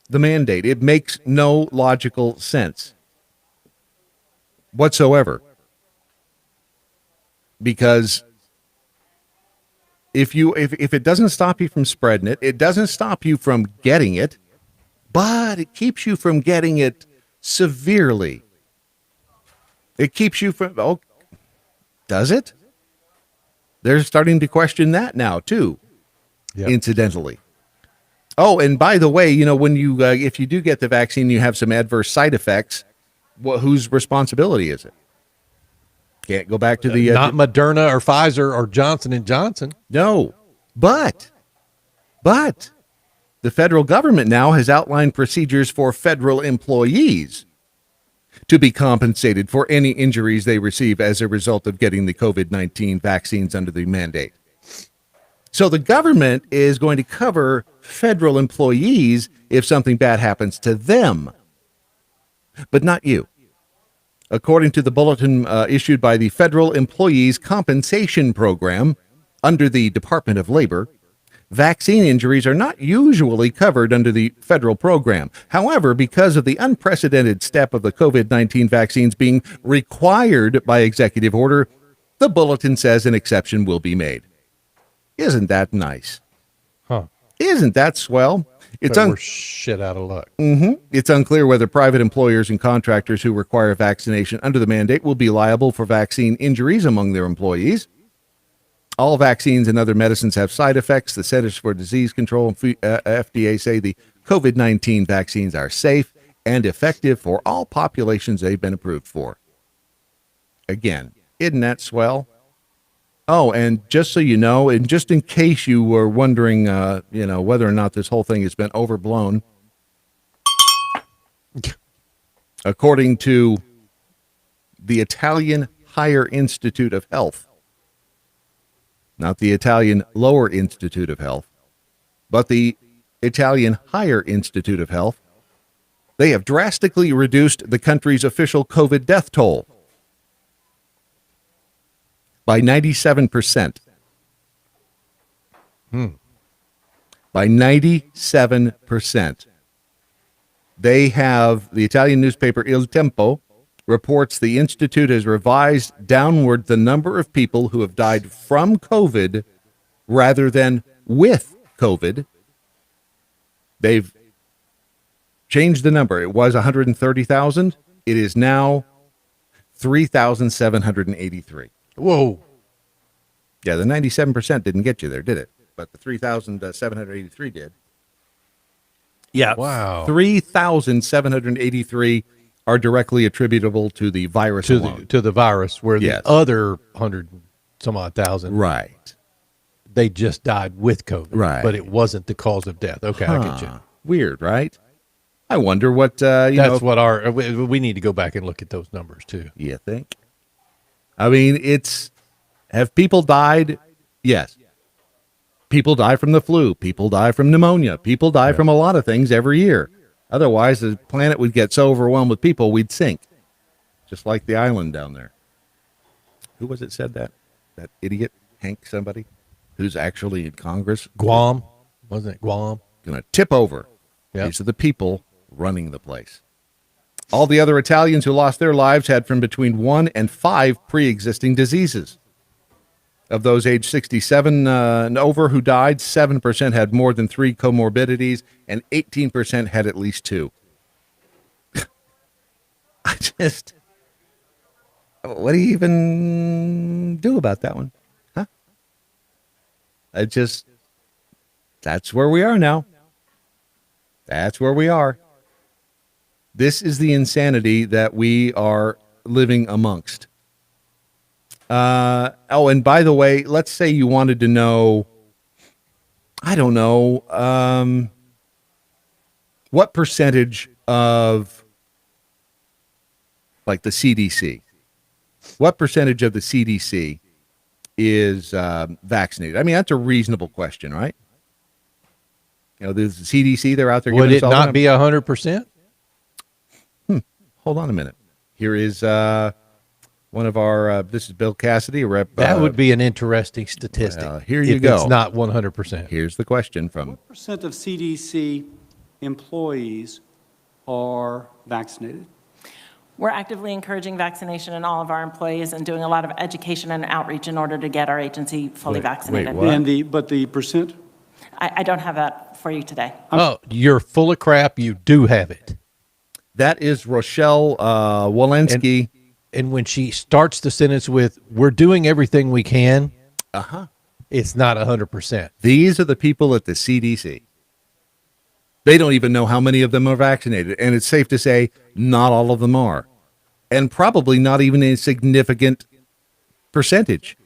the mandate. It makes no logical sense whatsoever. Because if it doesn't stop you from spreading it, it doesn't stop you from getting it, but it keeps you from getting it severely. It keeps you from, does it? They're starting to question that now, too, incidentally. Oh, and by the way, when you if you do get the vaccine, you have some adverse side effects, whose responsibility is it? Can't go back to the... not Moderna or Pfizer or Johnson & Johnson. No, but the federal government now has outlined procedures for federal employees to be compensated for any injuries they receive as a result of getting the COVID-19 vaccines under the mandate. So the government is going to cover federal employees if something bad happens to them, but not you. According to the bulletin issued by the Federal Employees Compensation Program under the Department of Labor, vaccine injuries are not usually covered under the federal program. However, because of the unprecedented step of the COVID-19 vaccines being required by executive order, the bulletin says an exception will be made. Isn't that nice? Huh. Isn't that swell? We're shit out of luck. Mm-hmm. It's unclear whether private employers and contractors who require vaccination under the mandate will be liable for vaccine injuries among their employees. All vaccines and other medicines have side effects. The Centers for Disease Control and FDA say the COVID-19 vaccines are safe and effective for all populations they've been approved for. Again, isn't that swell? Oh, and just so you know, and just in case you were wondering, whether or not this whole thing has been overblown, according to the Italian Higher Institute of Health, not the Italian Lower Institute of Health, but the Italian Higher Institute of Health, they have drastically reduced the country's official COVID death toll by 97%. By 97%. They have, the Italian newspaper Il Tempo reports the Institute has revised downward the number of people who have died from COVID rather than with COVID. They've changed the number. It was 130,000. It is now 3,783. Whoa. Yeah, the 97% didn't get you there, did it? But the 3,783 did. Yeah. Wow. 3,783 are directly attributable to the virus alone. To the virus, where Yes. the other 100 some odd thousand, Right. they just died with COVID. Right. But it wasn't the cause of death. Okay, I get you. Weird, right? I wonder what, That's what we need to go back and look at those numbers too. You think? I mean, have people died? Yes. People die from the flu. People die from pneumonia. People die from a lot of things every year. Otherwise, the planet would get so overwhelmed with people, we'd sink. Just like the island down there. Who was it said that? That idiot, Hank somebody, who's actually in Congress? Guam? Wasn't it Guam? Going to tip over. Yep. These are the people running the place. All the other Italians who lost their lives had from between 1 and 5 pre-existing diseases. Of those aged 67 and over who died, 7% had more than 3 comorbidities, and 18% had at least 2. What do you even do about that one? Huh? That's where we are now. That's where we are. This is the insanity that we are living amongst. And by the way, let's say you wanted to know, I don't know, what percentage of, like, the CDC, what percentage of the CDC is vaccinated? I mean, that's a reasonable question, right? You know, the CDC, they're out there. Would it not be 100%? Hold on a minute. Here is one of our, this is Bill Cassidy, a rep. That would be an interesting statistic. Here you go. It's not 100%. Here's the question from. What percent of CDC employees are vaccinated? We're actively encouraging vaccination in all of our employees and doing a lot of education and outreach in order to get our agency fully vaccinated. But the percent? I don't have that for you today. Oh, you're full of crap. You do have it. That is Rochelle Walensky. And when she starts the sentence with, we're doing everything we can, it's not 100%. These are the people at the CDC. They don't even know how many of them are vaccinated. And it's safe to say not all of them are. And probably not even a significant percentage.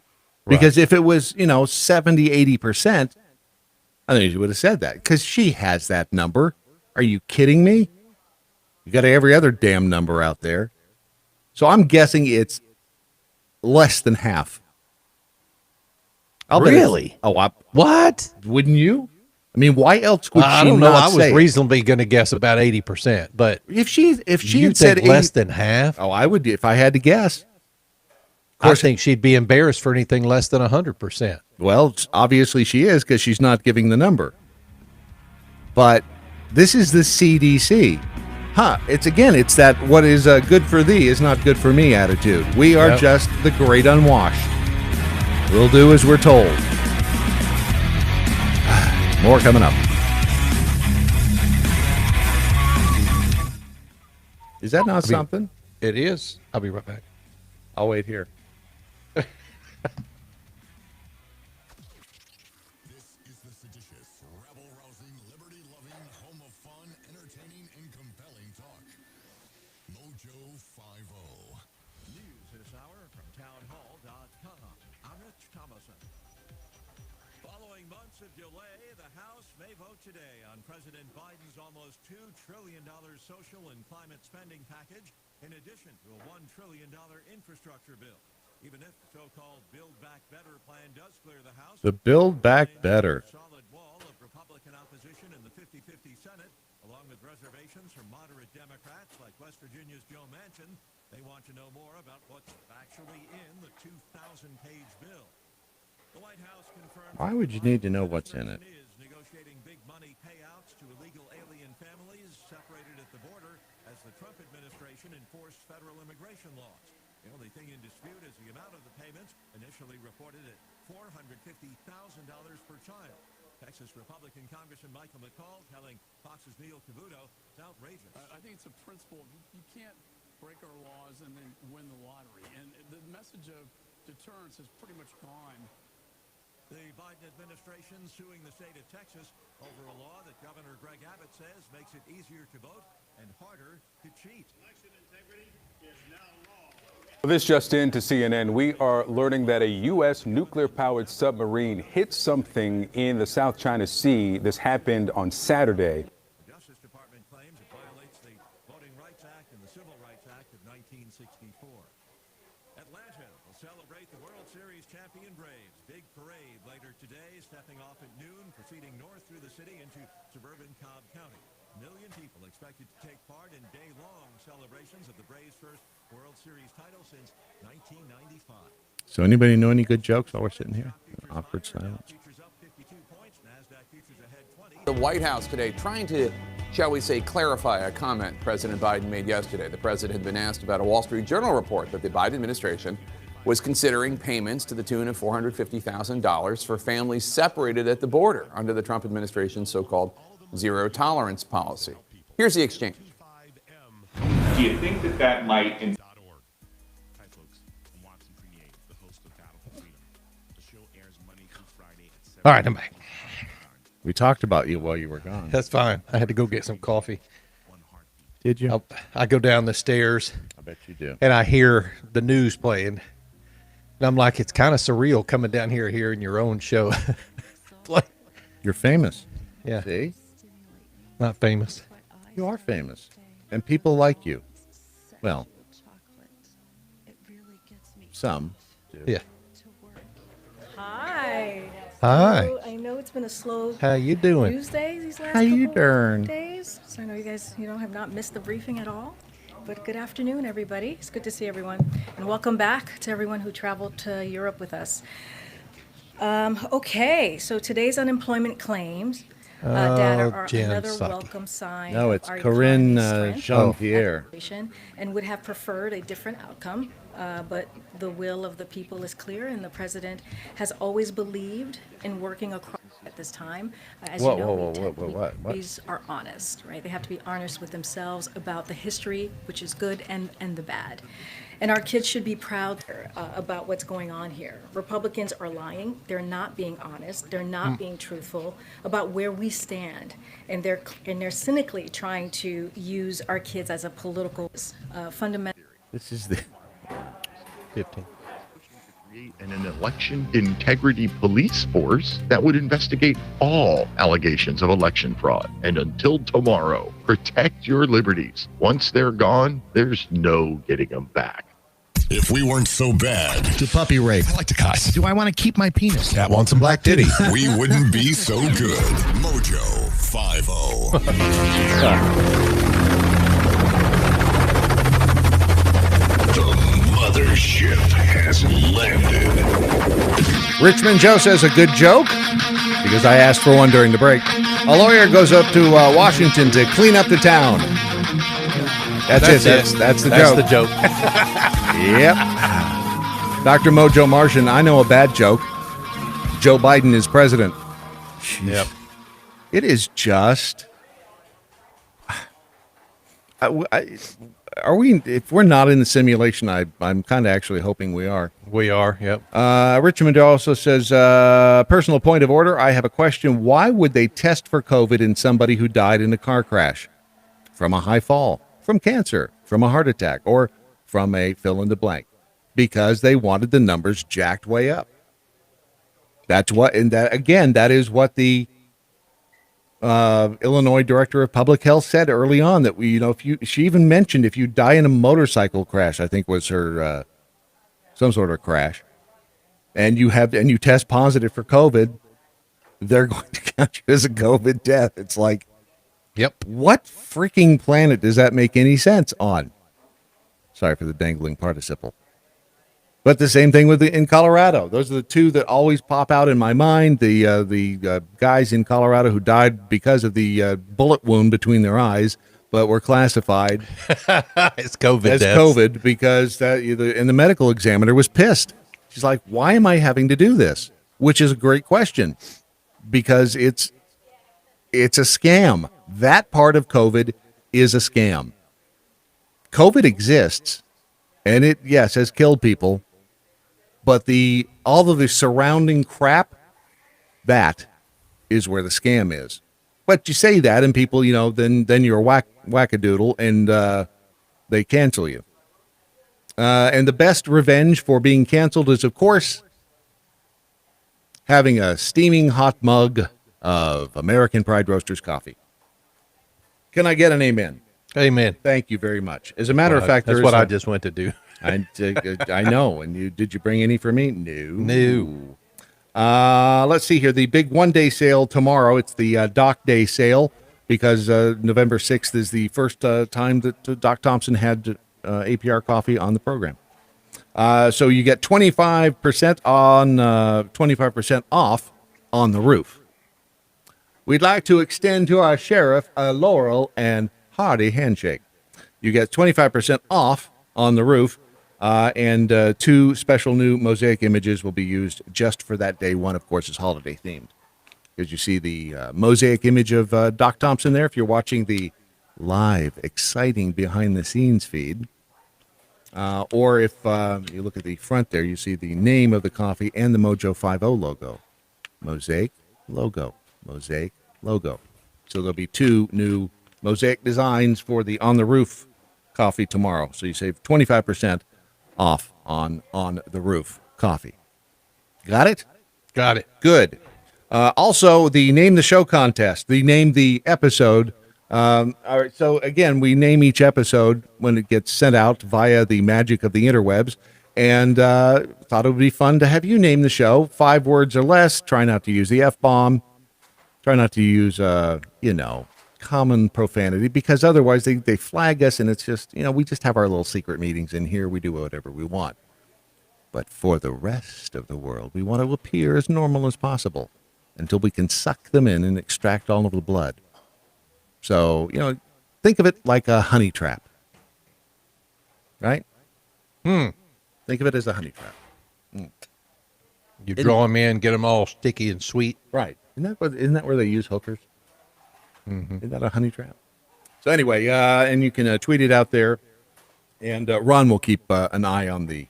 Because if it was, 70, 80%, I think she would have said that. Because she has that number. Are you kidding me? You got every other damn number out there. So I'm guessing it's less than half. Really? What? Wouldn't you? I mean, why else would I she don't know. not I was say it? reasonably going to guess about 80%, but if she you had said think less 80 than half, I would if I had to guess. I think she'd be embarrassed for anything less than 100%. Well, obviously she is because she's not giving the number. But this is the CDC. It's that what is good for thee is not good for me attitude. We are just the great unwashed. We'll do as we're told. More coming up. Is that not something? It is. I'll be right back. I'll wait here. Mojo 50. News this hour from townhall.com. I'm Rich Thomason. Following months of delay, the House may vote today on President Biden's almost $2 trillion social and climate spending package, in addition to a $1 trillion infrastructure bill. Even if the so-called Build Back Better plan does clear the House, The Build Back Better. solid wall of Republican opposition in the 50-50 Senate, along with reservations from moderate Democrats like West Virginia's Joe Manchin. They want to know more about what's actually in the 2,000-page bill. Why would you need to know what's in it? Negotiating big money payouts to illegal alien families separated at the border as the Trump administration enforced federal immigration laws. The only thing in dispute is the amount of the payments, initially reported at $450,000 per child. Texas Republican Congressman Michael McCall telling Fox's Neil Cavuto it's outrageous. I think it's a principle. You can't break our laws and then win the lottery. And the message of deterrence is pretty much gone. The Biden administration suing the state of Texas over a law that Governor Greg Abbott says makes it easier to vote and harder to cheat. Election integrity is now law. This just in to CNN, we are learning that a U.S. nuclear-powered submarine hit something in the South China Sea. This happened on Saturday. The Justice Department claims it violates the Voting Rights Act and the Civil Rights Act of 1964. Atlanta will celebrate the World Series champion Braves. Big parade later today, stepping off at noon, proceeding north through the city into suburban Cobb County. A million people expected to take part in day-long celebrations of the Braves' first World Series title since 1995. So anybody know any good jokes while we're sitting here? Awkward silence. The White House today trying to, shall we say, clarify a comment President Biden made yesterday. The president had been asked about a Wall Street Journal report that the Biden administration was considering payments to the tune of $450,000 for families separated at the border under the Trump administration's so-called zero tolerance policy. Here's the exchange. Do you think that might... Hi, folks. I'm Watson Prunier, the host of Battle for Freedom. The show airs Monday through Friday at 7. All right, I'm back. We talked about you while you were gone. That's fine. I had to go get some coffee. Did you? I go down the stairs. I bet you do. And I hear the news playing. And I'm like, it's kind of surreal coming down here hearing your own show. You're famous. Yeah. See? Not famous. You are famous. And people like you. Well, some do. Yeah. Hi. Hi. I know it's been a slow How you doing? news day these last How you couple doing? days. So I know you guys, have not missed the briefing at all. But good afternoon, everybody. It's good to see everyone. And welcome back to everyone who traveled to Europe with us. Okay, so today's unemployment claims data are Jen another Psaki. welcome sign No, of it's our Corinne economy's strength Jean-Pierre. and would have preferred a different outcome. But the will of the people is clear, and the president has always believed in working across at this time. As Whoa, you know, whoa, what? these are honest, right? They have to be honest with themselves about the history, which is good, and the bad. And our kids should be proud about what's going on here. Republicans are lying. They're not being honest. They're not being truthful about where we stand. And they're cynically trying to use our kids as a political fundamental. This is the 15. And an election integrity police force that would investigate all allegations of election fraud. And until tomorrow, protect your liberties. Once they're gone, there's no getting them back. If we weren't so bad, To puppy rape. I like to cuss. Do I want to keep my penis? Cat wants some black titty. we wouldn't be so good. Mojo 50. Mothership has landed. Richmond Joe says a good joke because I asked for one during the break. A lawyer goes up to Washington to clean up the town. That's it. That's the joke. That's the joke. Yep. Dr. Mojo Martian, I know a bad joke. Joe Biden is president. Yep. It is just... Are we? If we're not in the simulation, I'm kind of actually hoping we are. We are, yep. Richmond also says, personal point of order, I have a question. Why would they test for COVID in somebody who died in a car crash? From a high fall, from cancer, from a heart attack, or from a fill in the blank? Because they wanted the numbers jacked way up. That's what, and that again, that is what the Illinois Director of Public Health said early on, that she even mentioned if you die in a motorcycle crash, I think was her, some sort of crash, and you test positive for COVID, they're going to count you as a COVID death. It's like, yep. What freaking planet does that make any sense on? Sorry for the dangling participle. But the same thing in Colorado. Those are the two that always pop out in my mind. The guys in Colorado who died because of the bullet wound between their eyes, but were classified It's COVID as deaths. COVID because and the medical examiner was pissed. She's like, "Why am I having to do this?" Which is a great question because it's a scam. That part of COVID is a scam. COVID exists, and it has killed people. But all of the surrounding crap, that is where the scam is. But you say that, and people, then you're a wackadoodle, and they cancel you. And the best revenge for being canceled is, of course, having a steaming hot mug of American Pride Roasters coffee. Can I get an amen? Amen. Thank you very much. As a matter of fact, that's what I just went to do. I know. And did you bring any for me? No. No. Let's see here. The big one-day sale tomorrow. It's the Doc Day sale because November 6th is the first time that Doc Thompson had APR coffee on the program. So you get 25% on 25% off on the roof. We'd like to extend to our sheriff a laurel and hearty handshake. You get 25% off on the roof. And two special new mosaic images will be used just for that day. One, of course, is holiday themed. Because you see the mosaic image of Doc Thompson there. If you're watching the live, exciting behind-the-scenes feed. Or if you look at the front there, you see the name of the coffee and the Mojo 50 logo. Mosaic logo. Mosaic logo. So there'll be two new mosaic designs for the on-the-roof coffee tomorrow. So you save 25% off on the roof coffee. Got it? Got it. Good. Also, the Name the Show contest, the Name the Episode. All right, so again, we name each episode when it gets sent out via the magic of the interwebs. And thought it would be fun to have you name the show. 5 words or less. Try not to use the F-bomb. Try not to use, common profanity, because otherwise they flag us, and it's just, we just have our little secret meetings in here. We do whatever we want. But for the rest of the world, we want to appear as normal as possible until we can suck them in and extract all of the blood. So, think of it like a honey trap. Right? Think of it as a honey trap. You draw them in, get them all sticky and sweet. Right. Isn't that where they use hookers? Mm-hmm. Isn't that a honey trap? So anyway, and you can tweet it out there, and Ron will keep an eye on the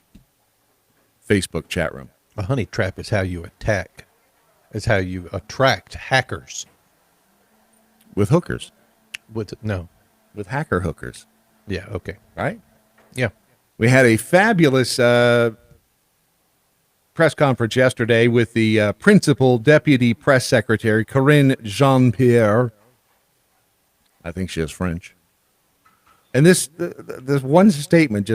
Facebook chat room. A honey trap is how you attack. It's how you attract hackers. With hookers. With hacker hookers. Yeah, okay. Right? Yeah. We had a fabulous press conference yesterday with the Principal Deputy Press Secretary, Corinne Jean-Pierre. I think she is French. And this one statement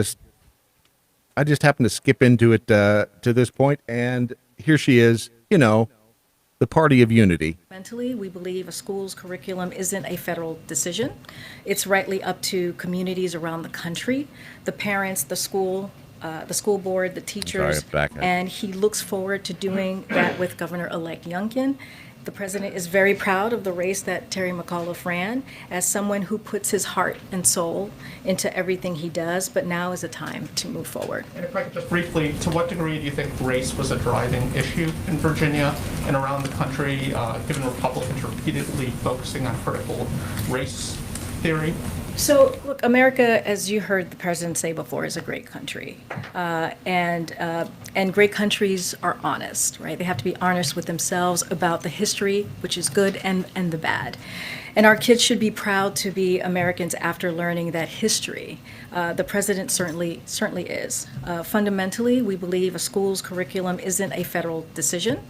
I just happened to skip into it to this point, and here she is, the party of unity. Fundamentally, we believe a school's curriculum isn't a federal decision. It's rightly up to communities around the country, the parents, the school board, the teachers, and he looks forward to doing that with Governor-elect Youngkin. The president is very proud of the race that Terry McAuliffe ran as someone who puts his heart and soul into everything he does, but now is a time to move forward. And if I could just briefly, to what degree do you think race was a driving issue in Virginia and around the country, given Republicans repeatedly focusing on critical race theory? So, look, America, as you heard the president say before, is a great country. And great countries are honest, right? They have to be honest with themselves about the history, which is good, and the bad. And our kids should be proud to be Americans after learning that history. The president certainly is. Fundamentally, we believe a school's curriculum isn't a federal decision.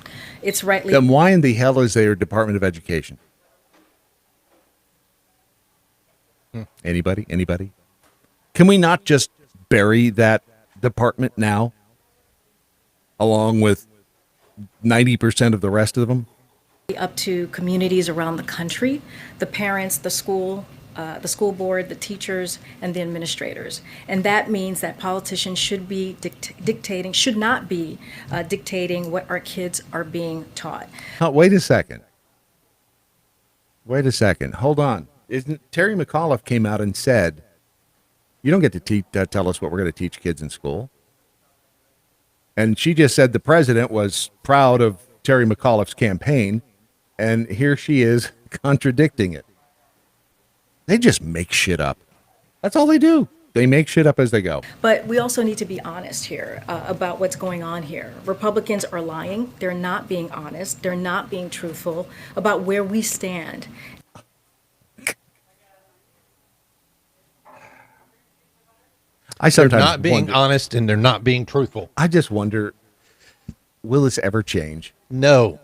It's rightly... Then why in the hell is there a Department of Education? Anybody? Can we not just bury that department now, along with 90% of the rest of them? Up to communities around the country, the parents, the school the school board, the teachers, and the administrators. And that means that politicians should be should not be dictating what our kids are being taught. Wait a second. Wait a second. Hold on. Isn't Terry McAuliffe came out and said, "You don't get to tell us what we're going to teach kids in school." And she just said the president was proud of Terry McAuliffe's campaign, and here she is contradicting it. They just make shit up. That's all they do. They make shit up as they go. But we also need to be honest here about what's going on here. Republicans are lying. They're not being honest. They're not being truthful about where we stand. They're not being honest and they're not being truthful. I just wonder, will this ever change? No.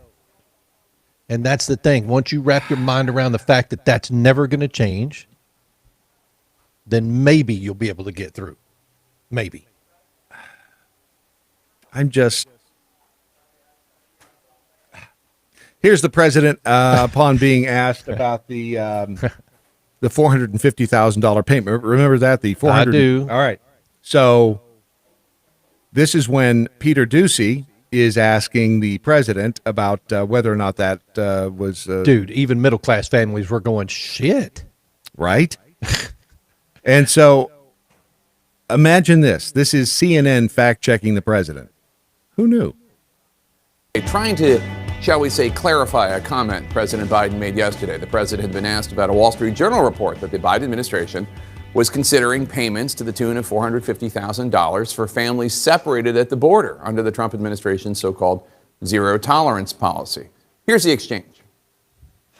And that's the thing. Once you wrap your mind around the fact that that's never going to change, then maybe you'll be able to get through. Maybe. Here's the president upon being asked about the $450,000 payment. Remember that? The $400,000. I do. All right. So this is when Peter Doocy is asking the president about whether or not that was... Dude, even middle-class families were going, shit. Right? And so imagine this. This is CNN fact-checking the president. Who knew? Trying to, shall we say, clarify a comment President Biden made yesterday. The president had been asked about a Wall Street Journal report that the Biden administration was considering payments to the tune of $450,000 for families separated at the border under the Trump administration's so-called zero tolerance policy. Here's the exchange.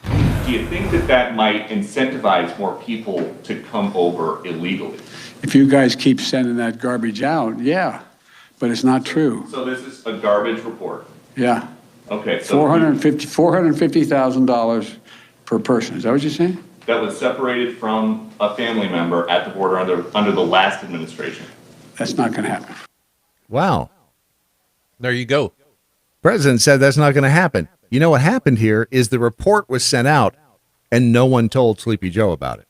Do you think that that might incentivize more people to come over illegally? If you guys keep sending that garbage out, yeah, but it's not true. So this is a garbage report. Yeah. Okay. So $450,000 per person. Is that what you're saying? That was separated from a family member at the border under the last administration. That's not going to happen. Wow. There you go. President said that's not going to happen. You know what happened here is the report was sent out and no one told Sleepy Joe about it.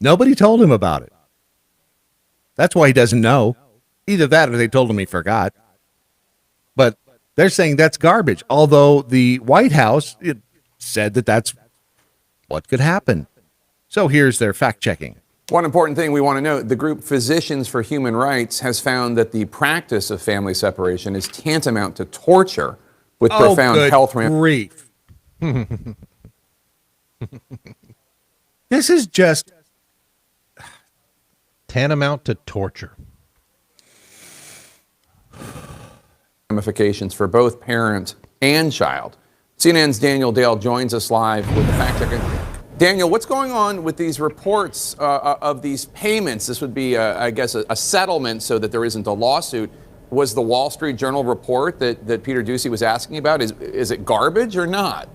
Nobody told him about it. That's why he doesn't know. Either that or they told him he forgot. But they're saying that's garbage, although the White House said that that's what could happen. So here's their fact-checking. One important thing we want to note, the group Physicians for Human Rights has found that the practice of family separation is tantamount to torture with profound health grief. This is just tantamount to torture. Ramifications for both parent and child. CNN's Daniel Dale joins us live with the fact checking. Daniel, what's going on with these reports of these payments? This would be, I guess, a settlement so that there isn't a lawsuit. Was the Wall Street Journal report that Peter Doocy was asking about, is it garbage or not?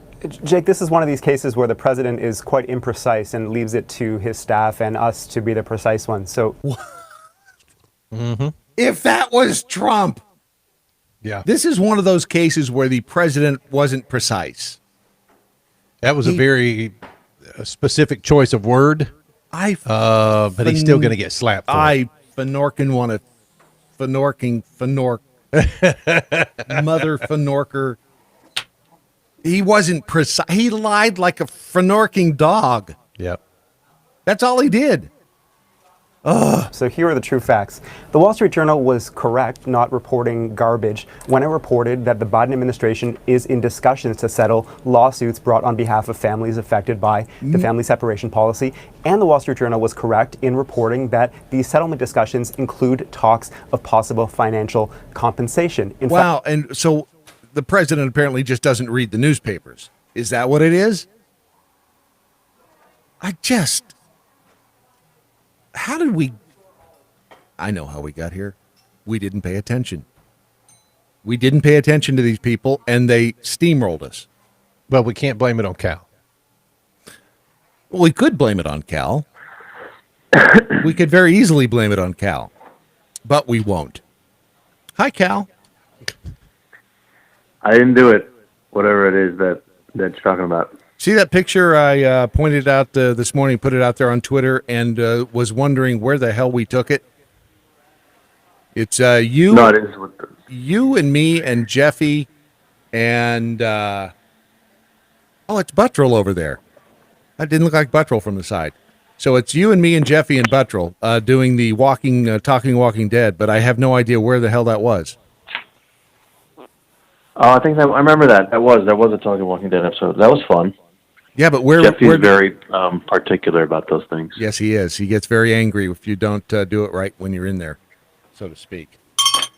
Jake, this is one of these cases where the president is quite imprecise and leaves it to his staff and us to be the precise ones. So, if that was Trump, yeah, this is one of those cases where the president wasn't precise. That was a very specific choice of word. But he's still going to get slapped for it. Fenorkin want to Fenorking mother Fenorker. He wasn't precise. He lied like a Fenorking dog. Yep. That's all he did. So here are the true facts. The Wall Street Journal was correct not reporting garbage when it reported that the Biden administration is in discussions to settle lawsuits brought on behalf of families affected by the family separation policy. And the Wall Street Journal was correct in reporting that these settlement discussions include talks of possible financial compensation. Wow. And so the president apparently just doesn't read the newspapers. Is that what it is? How did we? I know how we got here. We didn't pay attention. We didn't pay attention to these people, and they steamrolled us. Well, we can't blame it on Cal. Well, we could blame it on Cal. We could very easily blame it on Cal, but we won't. Hi, Cal. I didn't do it. Whatever it is that you're talking about. See that picture I pointed out this morning, put it out there on Twitter, and was wondering where the hell we took it? It's you, No, it is you and me and Jeffy, and it's Buttrell over there. That didn't look like Buttrell from the side. So it's you and me and Jeffy and Buttrell doing the Talking Walking Dead, but I have no idea where the hell that was. Oh, I think I remember that. That was a Talking Walking Dead episode. That was fun. Yeah, but where Jeffy's where very particular about those things. Yes, he is. He gets very angry if you don't do it right when you're in there, so to speak.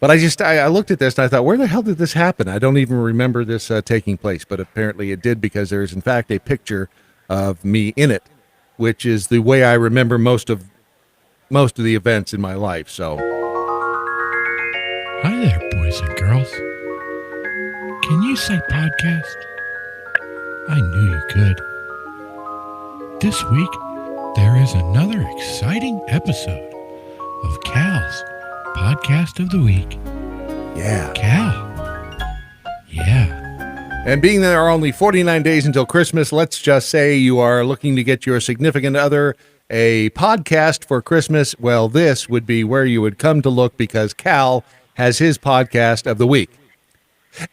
But I looked at this and I thought, where the hell did this happen? I don't even remember this taking place, but apparently it did, because there is in fact a picture of me in it, which is the way I remember most of the events in my life. So, Hi there, boys and girls. Can you say podcast? I knew you could. This week, there is another exciting episode of Cal's Podcast of the Week. Yeah. Cal. Yeah. and being there are only 49 days until Christmas, let's just say you are looking to get your significant other a podcast for Christmas. Well, this would be where you would come to look, because Cal has his podcast of the week.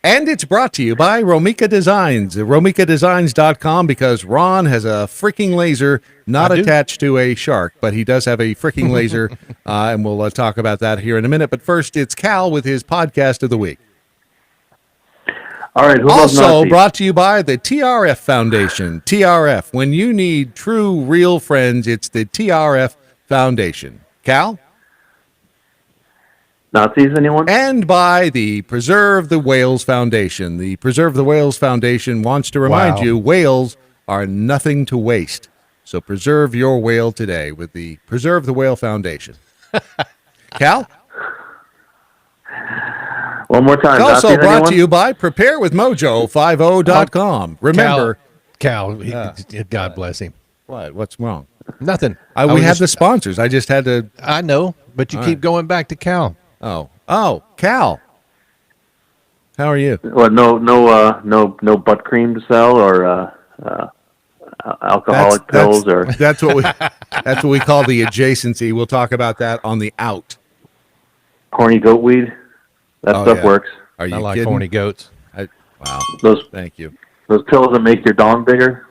And it's brought to you by Romika Designs, RomikaDesigns.com, because Ron has a freaking laser not attached to a shark, but he does have a freaking laser, and we'll talk about that here in a minute. But first, it's Cal with his podcast of the week. All right. Also brought to you by the TRF Foundation. TRF, when you need true, real friends, it's the TRF Foundation. Cal? Nazis, anyone? And by the Preserve the Whales Foundation. The Preserve the Whales Foundation wants to remind you whales are nothing to waste. So preserve your whale today with the Preserve the Whale Foundation. Cal? One more time. Also Nazis, brought anyone? to you by PrepareWithMojo50.com. Remember, Cal, God bless him. What? What's wrong? Nothing. We have the sponsors. I just had to. I know, but you keep going back to Cal. Oh, Cal. How are you? What? No butt cream to sell, or alcoholic pills, or that's what we call the adjacency. We'll talk about that on the out. Horny goat weed. That stuff works. Are you I like kidding? horny goats. Wow. Thank you. Those pills that make your dong bigger.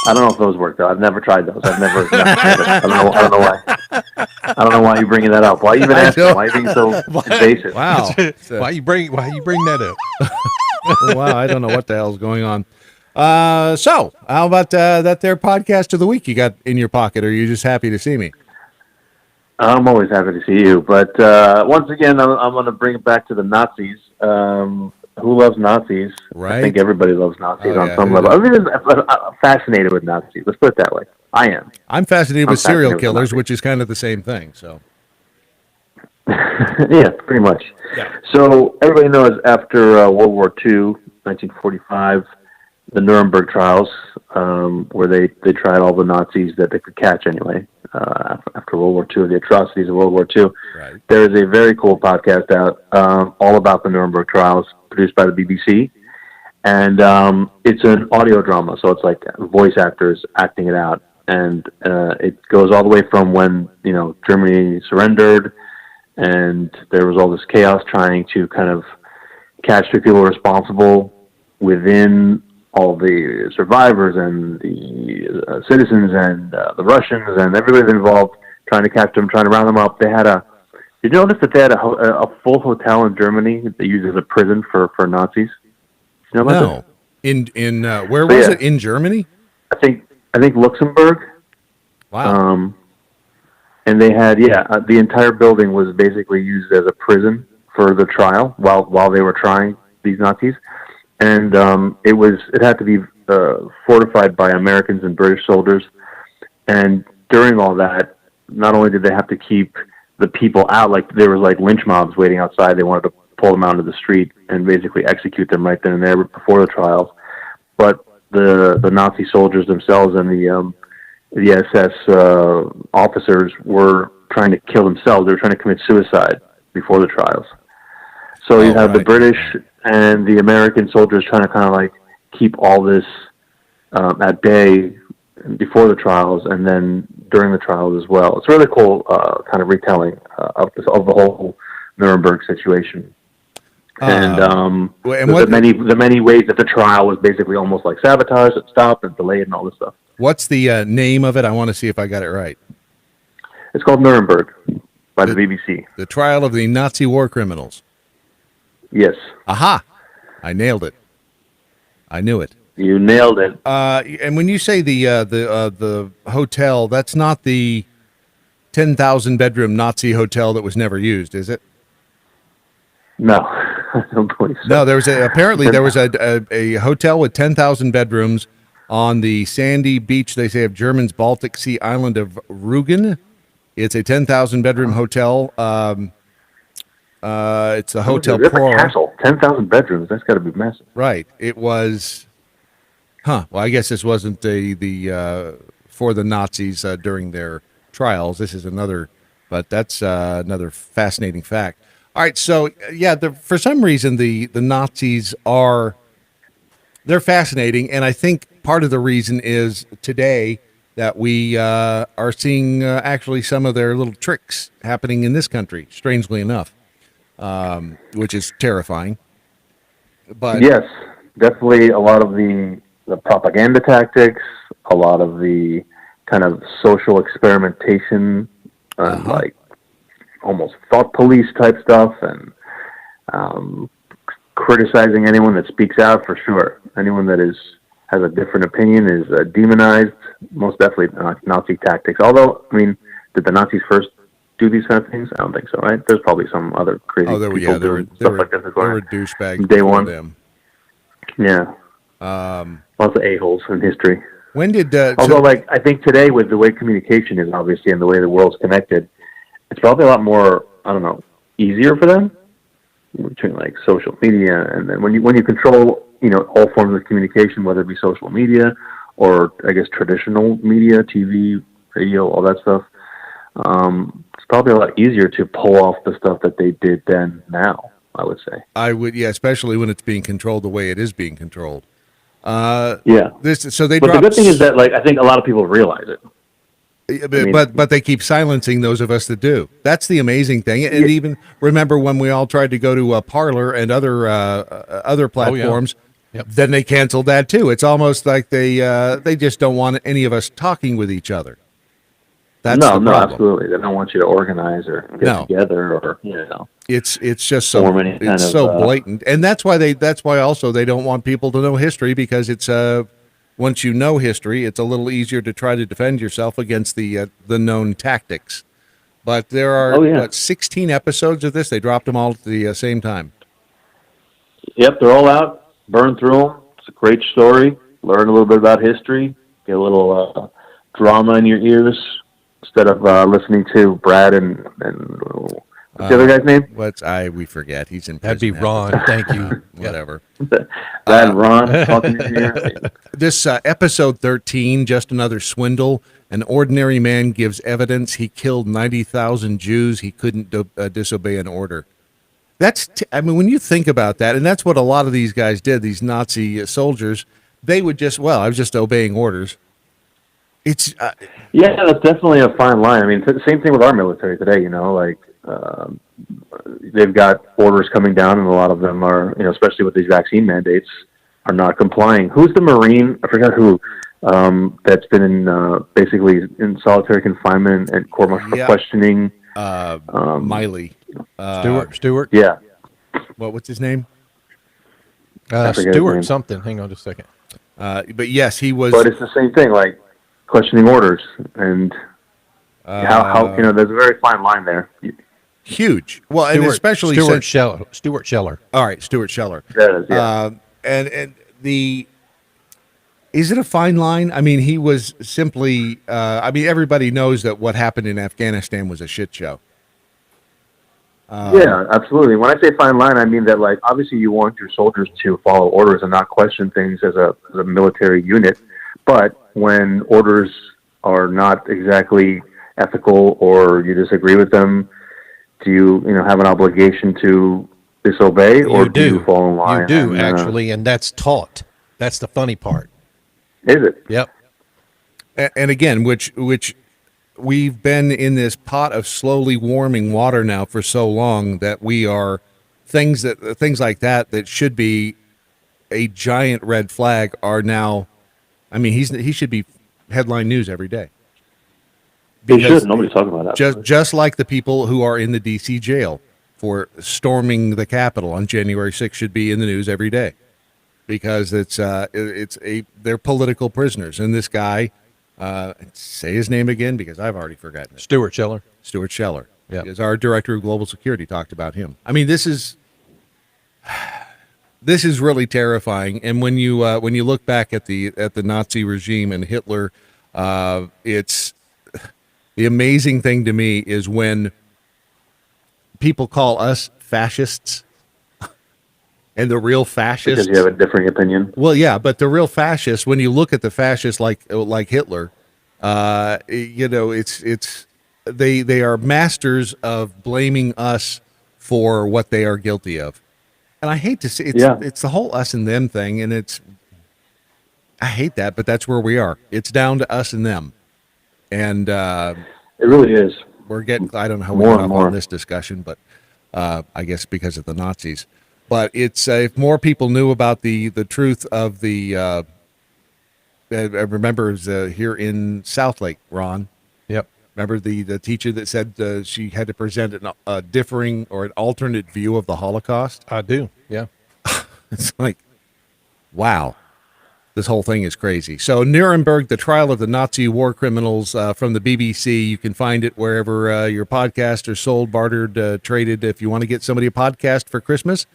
I don't know if those work though. I've never tried those. I've never. I don't know why. I don't know why you're bringing that up. Why are you even asking? Why are you being so invasive? Wow. Why you bring that up? Wow. I don't know what the hell's going on. So how about that there podcast of the week you got in your pocket? Or are you just happy to see me? I'm always happy to see you. But once again, I'm going to bring it back to the Nazis. Who loves Nazis? Right. I think everybody loves Nazis on some who level. I mean, I'm fascinated with Nazis. Let's put it that way. I am. I'm fascinated with serial fascinated with killers, Nazis. which is kind of the same thing. So Yeah, pretty much. Yeah. So everybody knows after World War II, 1945, the Nuremberg trials, where they tried all the Nazis that they could catch anyway, after World War II, the atrocities of World War II. Right. There is a very cool podcast out all about the Nuremberg trials, produced by the BBC. And it's an audio drama, so it's like voice actors acting it out. And it goes all the way from when, Germany surrendered, and there was all this chaos trying to kind of catch the people responsible within all the survivors and the citizens and the Russians and everybody involved, trying to catch them, trying to round them up. Did you notice that they had a full hotel in Germany that they used as a prison for Nazis? You know about in where So, was yeah. it? In Germany? I think Luxembourg. Wow. And they had the entire building was basically used as a prison for the trial while they were trying these Nazis, and it had to be fortified by Americans and British soldiers, and during all that, not only did they have to keep the people out, like there was like lynch mobs waiting outside. They wanted to pull them out into the street and basically execute them right then and there before the trials, but the Nazi soldiers themselves and the SS officers were trying to kill themselves. They were trying to commit suicide before the trials. So you have the British and the American soldiers trying to kind of like keep all this at bay before the trials and then during the trials as well. It's really cool kind of retelling of the whole Nuremberg situation. And the many ways that the trial was basically almost like sabotage, it stopped and delayed and all this stuff. What's the name of it? I want to see if I got it right. It's called Nuremberg by the BBC. The trial of the Nazi war criminals. Yes. Aha! I nailed it. I knew it. You nailed it. And when you say the hotel, that's not the 10,000 bedroom Nazi hotel that was never used, is it? No, I don't believe so. No, there was apparently there was a hotel with 10,000 bedrooms on the sandy beach, they say, of Germany's Baltic Sea island of Rügen. It's a 10,000 bedroom hotel. It's a hotel Pro. Castle, 10,000 bedrooms. That's got to be massive. Right. It was. Well, I guess this wasn't the for the Nazis during their trials. This is another, but that's another fascinating fact. All right, so yeah, for some reason the Nazis they're fascinating, and I think part of the reason is today that we are seeing actually some of their little tricks happening in this country, strangely enough, which is terrifying. But yes, definitely a lot of the propaganda tactics, a lot of the kind of social experimentation, like almost thought police type stuff, and criticizing anyone that speaks out, for sure. Anyone that has a different opinion is demonized. Most definitely Nazi tactics. Although, I mean, did the Nazis first do these kind of things? I don't think so, right? There's probably some other crazy people doing stuff like this as well. There were douchebags Day one. Them. Yeah. Lots of a-holes in history. When did... Although, I think today with the way communication is, obviously, and the way the world's connected, it's probably a lot more, I don't know, easier for them between, social media, and then when you control, all forms of communication, whether it be social media or, I guess, traditional media, TV, radio, all that stuff, it's probably a lot easier to pull off the stuff that they did then now, I would say. I would, yeah, especially when it's being controlled the way it is being controlled. Yeah. But the good thing is that, I think a lot of people realize it. But they keep silencing those of us that do. That's the amazing thing. And even remember when we all tried to go to Parler and other platforms, then they canceled that too. It's almost like they just don't want any of us talking with each other. That's the problem. Absolutely. They don't want you to organize or get together, or It's just so blatant, and that's why also they don't want people to know history, because it's once you know history, it's a little easier to try to defend yourself against the known tactics. But there are 16 episodes of this. They dropped them all at the same time. Yep, they're all out. Burn through them. It's a great story. Learn a little bit about history. Get a little drama in your ears instead of listening to Brad and what's the other guy's name? We forget. He's in prison. That'd be Ron. Thank you. Whatever. Brad Ron talking in your ear. This episode 13, just another swindle. An ordinary man gives evidence he killed 90,000 Jews. He couldn't disobey an order. When you think about that, and that's what a lot of these guys did, these Nazi soldiers, they would I was just obeying orders. It's yeah, that's definitely a fine line. I mean, same thing with our military today. They've got orders coming down, and a lot of them are, especially with these vaccine mandates, are not complying. Who's the Marine? I forgot who. That's been in basically in solitary confinement and court-martial questioning. Miley. Stewart. Yeah. What's his name? Stewart something. Hang on just a second. But yes, he was. But it's the same thing, questioning orders, and how there's a very fine line there. Huge. Well, and especially Stuart Scheller. All right, Stuart Scheller. That is, yeah. And is it a fine line? I mean, he was simply. Everybody knows that what happened in Afghanistan was a shit show. Yeah, absolutely. When I say fine line, I mean that obviously you want your soldiers to follow orders and not question things as a military unit, but when orders are not exactly ethical or you disagree with them, do you have an obligation to disobey, or do you fall in line? You do, actually, and that's taught. That's the funny part. Is it? Yep. And again, which we've been in this pot of slowly warming water now for so long that we are things like that should be a giant red flag are now. I mean, he should be headline news every day. They should. Nobody's talking about that. Just like the people who are in the D.C. jail for storming the Capitol on January 6th should be in the news every day, because they're political prisoners. And this guy, say his name again because I've already forgotten it. Stuart Scheller. Stuart Scheller. Yeah. Is our director of global security, talked about him. I mean, this is really terrifying. And when you look back at the Nazi regime and Hitler, it's the amazing thing to me is when people call us fascists, and the real fascists, Because you have a differing opinion. well, yeah, but the real fascists, when you look at the fascists like Hitler, it's they are masters of blaming us for what they are guilty of. And I hate to say it's the whole us and them thing, and I hate that, but that's where we are. It's down to us and them. And it really is. We're getting, I don't know how we More got and off more. on this discussion, but I guess because of the Nazis. But it's if more people knew about the truth of the, I remember it was, here in Southlake, Ron. Yep. Remember the teacher that said she had to present a differing or an alternate view of the Holocaust? I do. Yeah. It's like, wow. This whole thing is crazy. So Nuremberg, the trial of the Nazi war criminals, from the BBC. You can find it wherever your podcasts are sold, bartered, traded. If you want to get somebody a podcast for Christmas,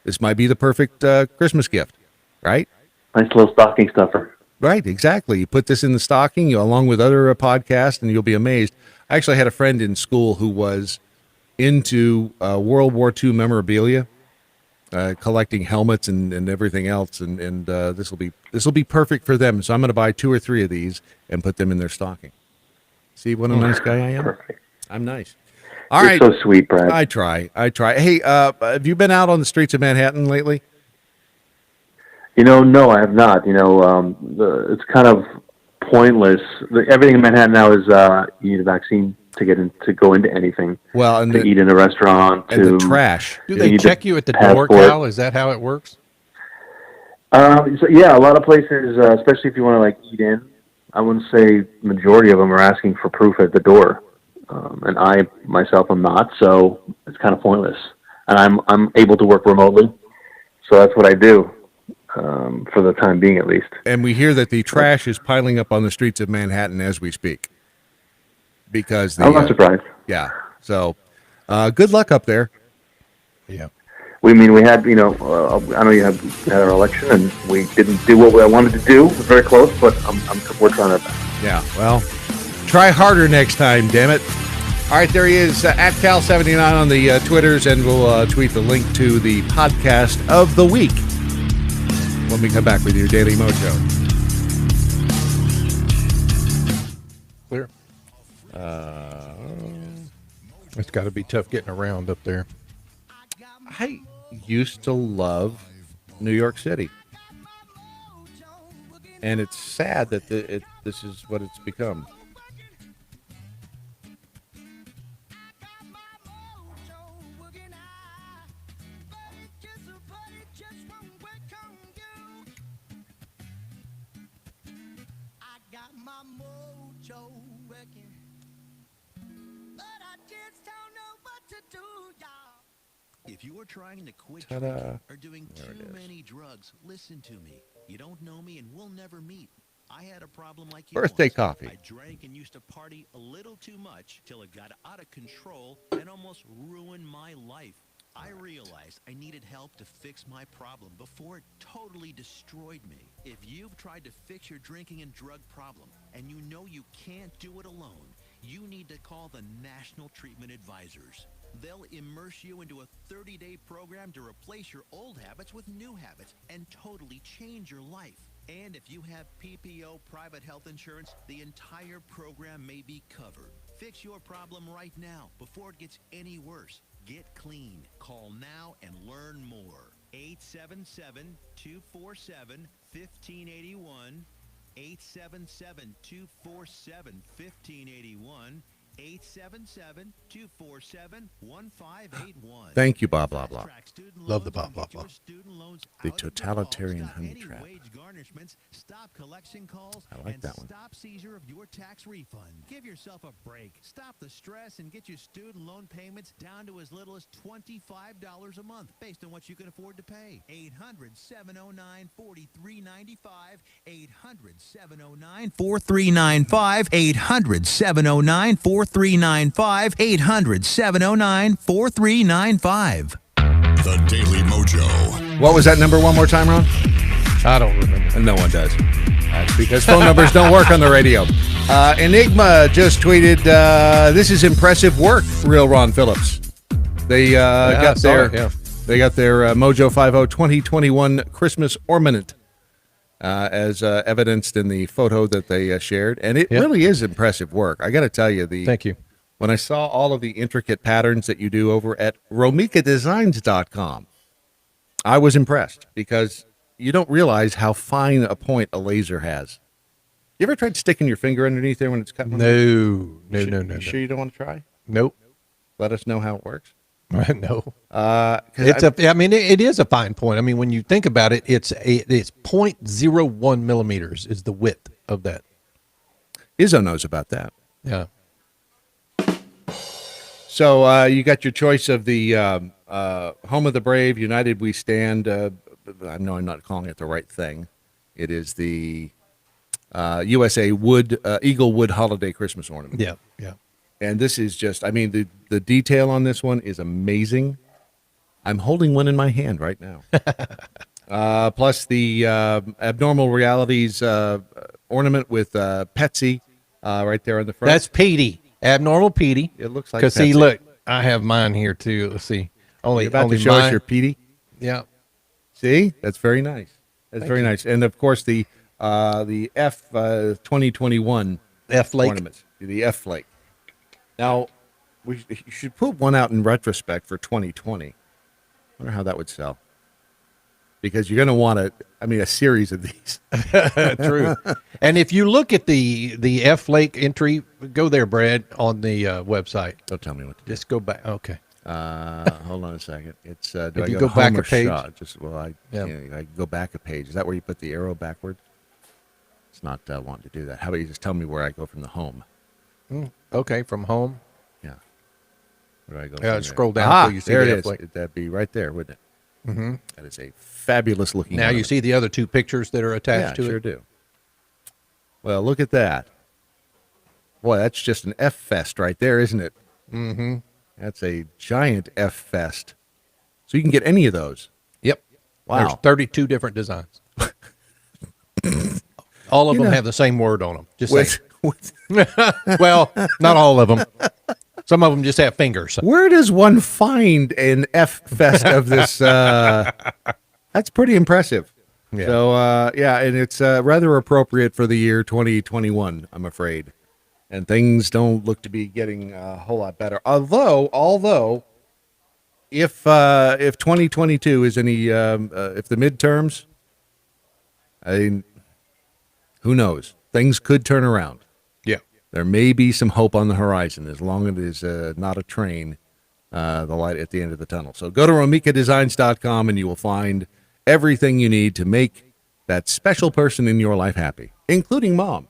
this might be the perfect Christmas gift, right? Nice little stocking stuffer. Right, exactly. You put this in the stocking along with other podcasts, and you'll be amazed. I actually had a friend in school who was into World War II memorabilia, collecting helmets and everything else, and this will be perfect for them. So I'm going to buy 2 or 3 of these and put them in their stocking. See what a nice guy I am. Perfect. I'm nice. All You're right, so sweet, Brad. I try. Hey, have you been out on the streets of Manhattan lately? No, I have not. It's kind of pointless. Everything in Manhattan now is you need a vaccine to go into anything. Well, and to eat in a restaurant, and to the trash. Do they need check the you at the door, passport. Cal? Is that how it works? So yeah, a lot of places, especially if you want to eat in, I wouldn't say majority of them are asking for proof at the door, and I myself am not, so it's kind of pointless. And I'm able to work remotely, so that's what I do for the time being, at least. And we hear that the trash is piling up on the streets of Manhattan as we speak. Because I'm not surprised. Yeah. So, good luck up there. Yeah. We had, I know you had our election, and we didn't do what I wanted to do. It was very close, but we're trying to. Yeah. Well, try harder next time, damn it. All right, there he is, at Cal79 on the Twitters, and we'll tweet the link to the podcast of the week when we come back with your Daily Mojo. Clear. It's got to be tough getting around up there. I used to love New York City, and it's sad that this is what it's become. If you are trying to quit Ta-da. drinking or doing There it too is. many drugs, listen to me. You don't know me and we'll never meet. I had a problem like you Birthday once. coffee. I drank and used to party a little too much till it got out of control and almost ruined my life. I realized I needed help to fix my problem before it totally destroyed me. If you've tried to fix your drinking and drug problem and you know you can't do it alone, you need to call the National Treatment Advisors. They'll immerse you into a 30-day program to replace your old habits with new habits and totally change your life. And if you have PPO private health insurance, the entire program may be covered. Fix your problem right now before it gets any worse. Get clean. Call now and learn more. 877-247-1581. 877-247-1581. 877-247-1581. Thank you, blah, blah, blah. Love the blah, blah, blah. The totalitarian honey trap. Stop collection calls I like and that one. stop seizure of your tax refund. Give yourself a break. Stop the stress and get your student loan payments down to as little as $25 a month based on what you can afford to pay. 800-709-4395. 800-709-4395. 800-709-4395. 800-709-4395. The Daily Mojo. What was that number one more time, Ron? I don't remember. And no one does. That's because phone numbers don't work on the radio. Enigma just tweeted, "This is impressive work, real Ron Phillips." They got their Mojo 50 2021 Christmas ornament as evidenced in the photo that they shared, and it really is impressive work. I got to tell you, Thank you. When I saw all of the intricate patterns that you do over at romikadesigns.com, I was impressed because you don't realize how fine a point a laser has. You ever tried sticking your finger underneath there when it's cutting? No. You sure you don't want to try? Nope. Let us know how it works. No. It's it is a fine point. I mean, when you think about it, it's 0.01 millimeters is the width of that. Izzo knows about that. Yeah. So you got your choice of the Home of the Brave, United We Stand. I know I'm not calling it the right thing. It is the USA Eagle Wood Holiday Christmas Ornament. Yeah, yeah. And this is just, I mean, the detail on this one is amazing. I'm holding one in my hand right now. Plus the Abnormal Realities ornament with Petsy right there on the front. That's Petey. Abnormal Petey. It looks like because see, Petsy. look, I have mine here too. Let's see. You're about to show us your Petey? Yeah. See, that's very nice. That's very nice. And of course, the F 2021 F Lake ornaments, the F Lake. Now, you should put one out in retrospect for 2020. Wonder how that would sell. Because you're going to want a series of these. True. And if you look at the F Lake entry, go there, Brad, on the website. Don't tell me what to do. Just go back. Okay. Hold on a second. It's do if I you go go back home a or page. shot? I go back a page. Is that where you put the arrow backward? It's not wanting to do that. How about you just tell me where I go from the home? Okay, from home. Yeah. Where do I go? Yeah, from scroll there? down until you see there the it F Lake. is. That'd be right there, wouldn't it? Mm-hmm. That is a fabulous looking. Now you ornament. see the other two pictures that are attached to sure it. do. Well, look at that. Boy, that's just an F fest right there, isn't it? Mm-hmm. That's a giant F fest. So you can get any of those. Yep. Wow. There's 32 different designs. All of them have the same word on them. Just saying. Well, not all of them. Some of them just have fingers. Where does one find an F fest of this? That's pretty impressive. Yeah. So, and it's rather appropriate for the year 2021, I'm afraid. And things don't look to be getting a whole lot better. Although, if 2022 is any, if the midterms, I mean, who knows? Things could turn around. Yeah. There may be some hope on the horizon as long as it is not a train, the light at the end of the tunnel. So go to romikadesigns.com and you will find everything you need to make that special person in your life happy, including mom.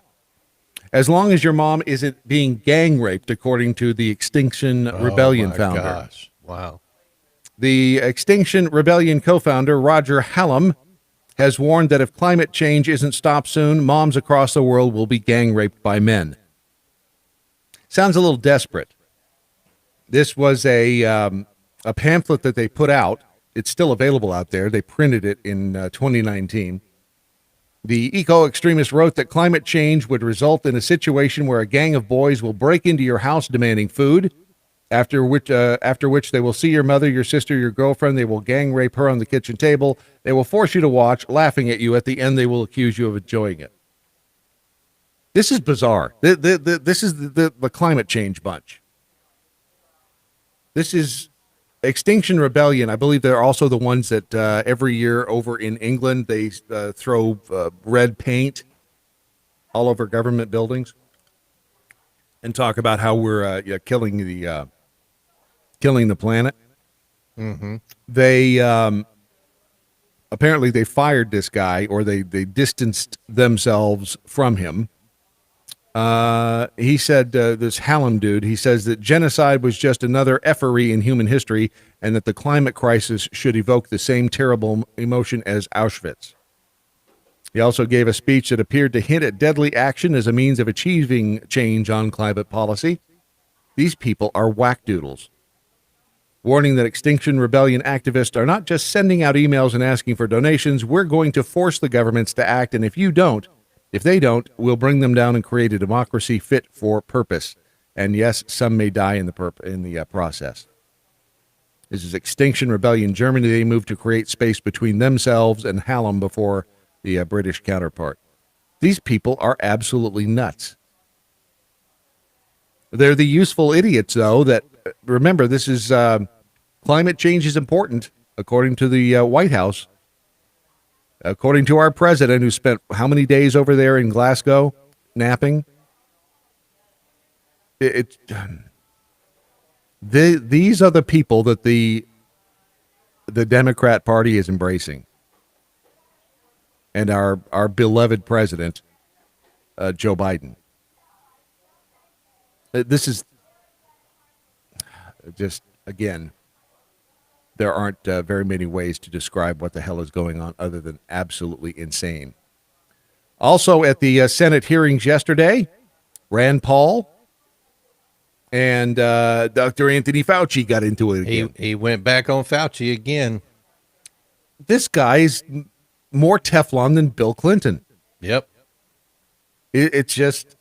As long as your mom isn't being gang raped, according to the Extinction Rebellion founder. Gosh. Wow. The Extinction Rebellion co-founder, Roger Hallam, has warned that if climate change isn't stopped soon, moms across the world will be gang raped by men. Sounds a little desperate. This was a pamphlet that they put out. It's still available out there. They printed it in 2019. The eco-extremist wrote that climate change would result in a situation where a gang of boys will break into your house demanding food, after which they will see your mother, your sister, your girlfriend. They will gang rape her on the kitchen table. They will force you to watch, laughing at you. At the end, they will accuse you of enjoying it. This is bizarre. This is the climate change bunch. This is Extinction Rebellion. I believe they're also the ones that every year over in England, they throw red paint all over government buildings and talk about how we're killing the planet. Mm-hmm. They apparently they fired this guy, or they distanced themselves from him. He said, this Hallam dude, he says that genocide was just another effery in human history, and that the climate crisis should evoke the same terrible emotion as Auschwitz. He also gave a speech that appeared to hint at deadly action as a means of achieving change on climate policy. These people are whack-doodles. Warning that Extinction Rebellion activists are not just sending out emails and asking for donations. We're going to force the governments to act, and if they don't, we'll bring them down and create a democracy fit for purpose. And yes, some may die in the process. This is Extinction Rebellion Germany. They moved to create space between themselves and Hallam before the British counterpart. These people are absolutely nuts. They're the useful idiots, though, that, remember, this is climate change is important, according to the White House. According to our president, who spent how many days over there in Glasgow napping? These are the people that the Democrat Party is embracing. And our beloved president, Joe Biden. This is just, again, there aren't very many ways to describe what the hell is going on other than absolutely insane. Also at the Senate hearings yesterday, Rand Paul and Dr. Anthony Fauci got into it again. He went back on Fauci again. This guy is more Teflon than Bill Clinton. Yep. It's just...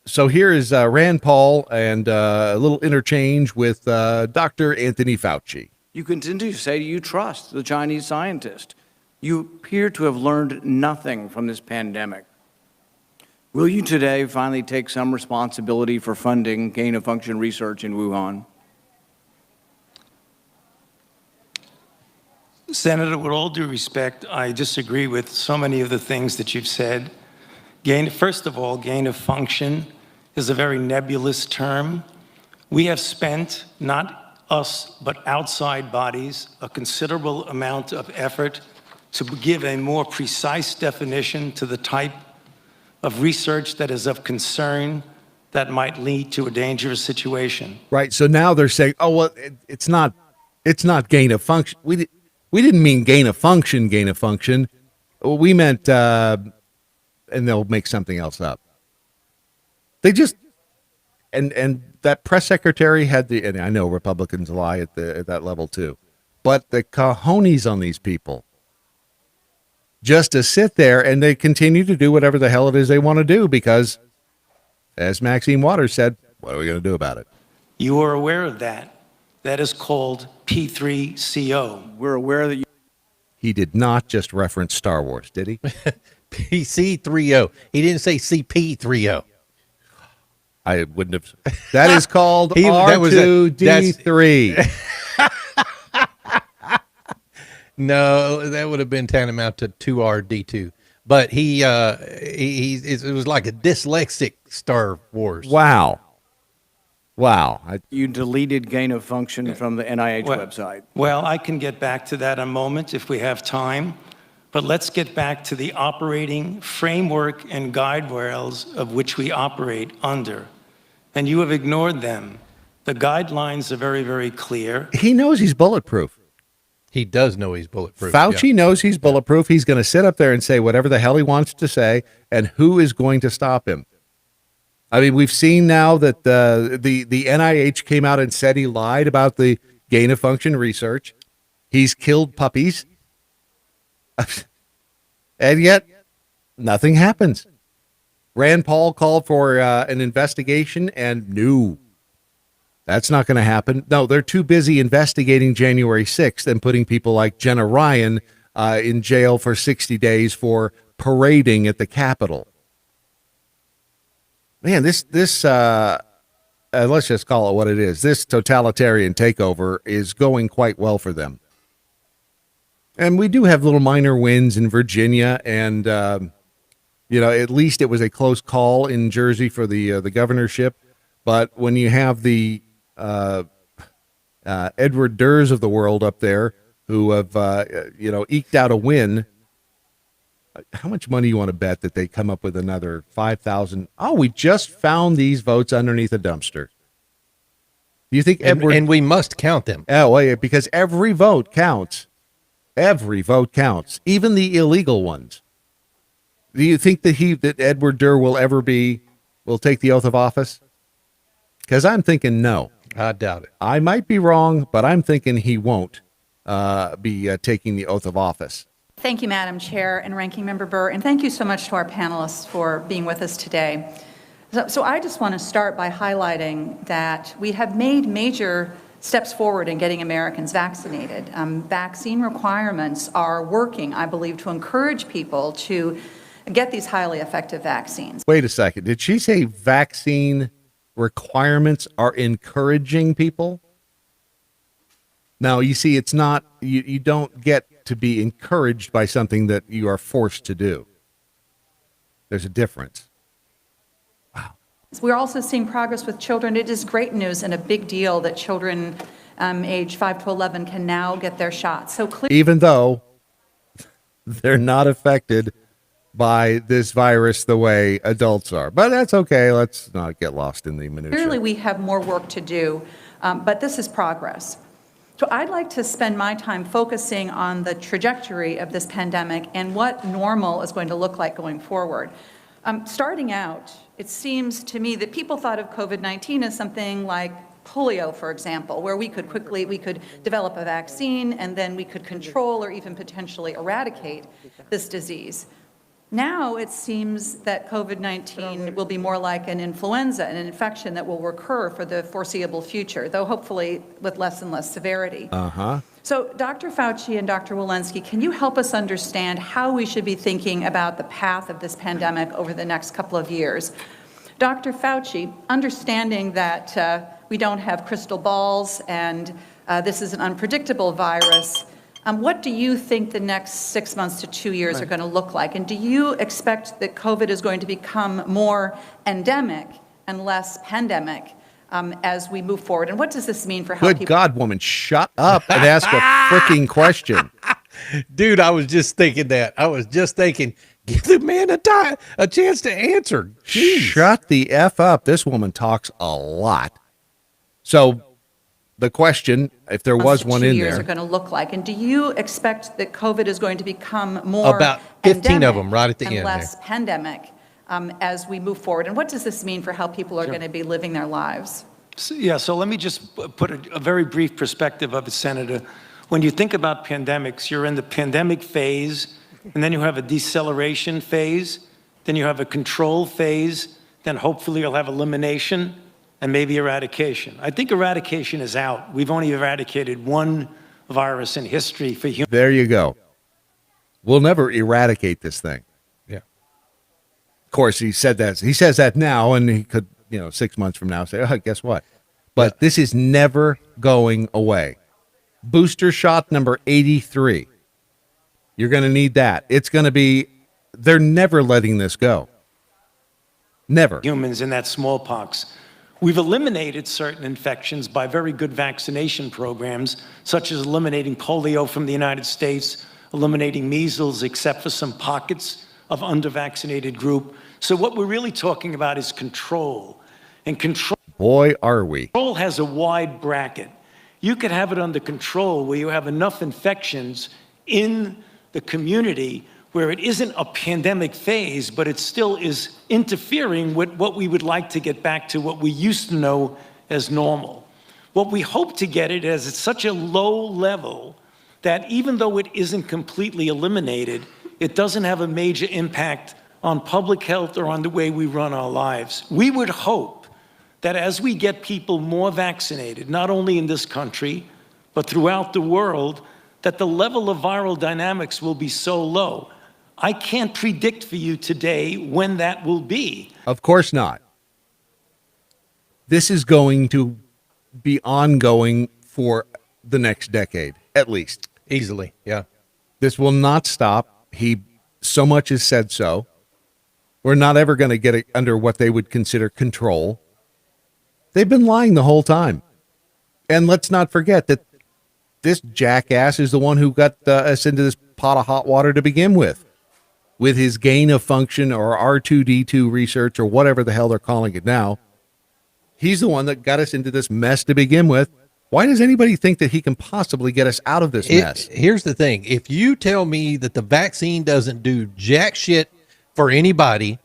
So here is Rand Paul and a little interchange with Dr. Anthony Fauci. You continue to say you trust the Chinese scientist. You appear to have learned nothing from this pandemic. Will you today finally take some responsibility for funding gain-of-function research in Wuhan? Senator, with all due respect, I disagree with so many of the things that you've said. First of all, gain of function is a very nebulous term. We have spent, not us, but outside bodies, a considerable amount of effort to give a more precise definition to the type of research that is of concern that might lead to a dangerous situation. Right. So now they're saying, oh, well, it's not gain of function. We didn't mean gain of function. We meant, and they'll make something else up. They just, and that press secretary had and I know Republicans lie at that level too, but the cojones on these people just to sit there and they continue to do whatever the hell it is they want to do because, as Maxine Waters said, what are we going to do about it? You are aware of that. That is called P3CO. We're aware that He did not just reference Star Wars, did he? PC30. He didn't say CP30. I wouldn't have. That is called R2D3. No, that would have been tantamount to 2RD2. But it was like a dyslexic Star Wars. Wow. You deleted gain of function from the NIH website. Well, I can get back to that in a moment if we have time. But let's get back to the operating framework and guide rails of which we operate under. And you have ignored them. The guidelines are very, very clear. He knows he's bulletproof. He does know he's bulletproof. Fauci knows he's bulletproof. He's going to sit up there and say whatever the hell he wants to say, and who is going to stop him? I mean, we've seen now that the NIH came out and said he lied about the gain-of-function research. He's killed puppies. And yet, nothing happens. Rand Paul called for an investigation, and no, that's not going to happen. No, they're too busy investigating January 6th and putting people like Jenna Ryan in jail for 60 days for parading at the Capitol. Man, this let's just call it what it is. This totalitarian takeover is going quite well for them. And we do have little minor wins in Virginia and At least it was a close call in Jersey for the governorship. But when you have the Edward Durs of the world up there who have, eked out a win, how much money you want to bet that they come up with another 5,000? Oh, we just found these votes underneath a dumpster. Do you think Edward... And we must count them. Oh, yeah, because every vote counts. Every vote counts, even the illegal ones. Do you think that Edward Durr will take the oath of office? Because I'm thinking no. I doubt it. I might be wrong, but I'm thinking he won't be taking the oath of office. Thank you, Madam Chair and Ranking Member Burr, and thank you so much to our panelists for being with us today. So I just want to start by highlighting that we have made major steps forward in getting Americans vaccinated. Vaccine requirements are working, I believe, to encourage people to get these highly effective vaccines. Wait a second. Did she say vaccine requirements are encouraging people? Now, you see, it's not, you don't get to be encouraged by something that you are forced to do. There's a difference. We're also seeing progress with children. It is great news and a big deal that children age 5 to 11 can now get their shots. So even though they're not affected by this virus the way adults are. But that's okay. Let's not get lost in the minutiae. Clearly, we have more work to do, but this is progress. So I'd like to spend my time focusing on the trajectory of this pandemic and what normal is going to look like going forward. Starting out, it seems to me that people thought of COVID-19 as something like polio, for example, where we could develop a vaccine and then we could control or even potentially eradicate this disease. Now it seems that COVID-19 will be more like an influenza, an infection that will recur for the foreseeable future, though hopefully with less and less severity. So Dr. Fauci and Dr. Walensky, can you help us understand how we should be thinking about the path of this pandemic over the next couple of years? Dr. Fauci, understanding that we don't have crystal balls and this is an unpredictable virus, what do you think the next 6 months to 2 years are going to look like? And do you expect that COVID is going to become more endemic and less pandemic as we move forward? And what does this mean for how Good people... God, woman, shut up and ask a freaking question. Dude, I was just thinking that. I was just thinking, give the man a chance to answer. Jeez. Shut the F up. This woman talks a lot. So the question, if there was one in years there, are going to look like, and do you expect that COVID is going to become more about 15 of them right at the and end less there. pandemic as we move forward? And what does this mean for how people are going to be living their lives? So let me just put a very brief perspective of it, Senator. When you think about pandemics, you're in the pandemic phase, and then you have a deceleration phase, then you have a control phase, then hopefully you'll have elimination, and maybe eradication. I think eradication is out. We've only eradicated one virus in history for humans. there you go. We'll never eradicate this thing. Yeah. Of course, he said that. He says that now, and he could, 6 months from now say, oh, guess what? But this is never going away. Booster shot number 83. You're going to need that. It's going to be, they're never letting this go. Never. Humans in that smallpox. We've eliminated certain infections by very good vaccination programs, such as eliminating polio from the United States, eliminating measles, except for some pockets of under-vaccinated group. So what we're really talking about is control. And control, boy, are we. Control has a wide bracket. You could have it under control where you have enough infections in the community where it isn't a pandemic phase, but it still is interfering with what we would like to get back to what we used to know as normal. What we hope to get it is at such a low level that even though it isn't completely eliminated, it doesn't have a major impact on public health or on the way we run our lives. We would hope that as we get people more vaccinated, not only in this country, but throughout the world, that the level of viral dynamics will be so low. I can't predict for you today when that will be. Of course not. This is going to be ongoing for the next decade, at least. Easily, yeah. This will not stop. He so much has said so. We're not ever going to get it under what they would consider control. They've been lying the whole time. And let's not forget that this jackass is the one who got us into this pot of hot water to begin with his gain of function or R2D2 research or whatever the hell they're calling it now. He's the one that got us into this mess to begin with. Why does anybody think that he can possibly get us out of this mess? Here's the thing. If you tell me that the vaccine doesn't do jack shit for anybody,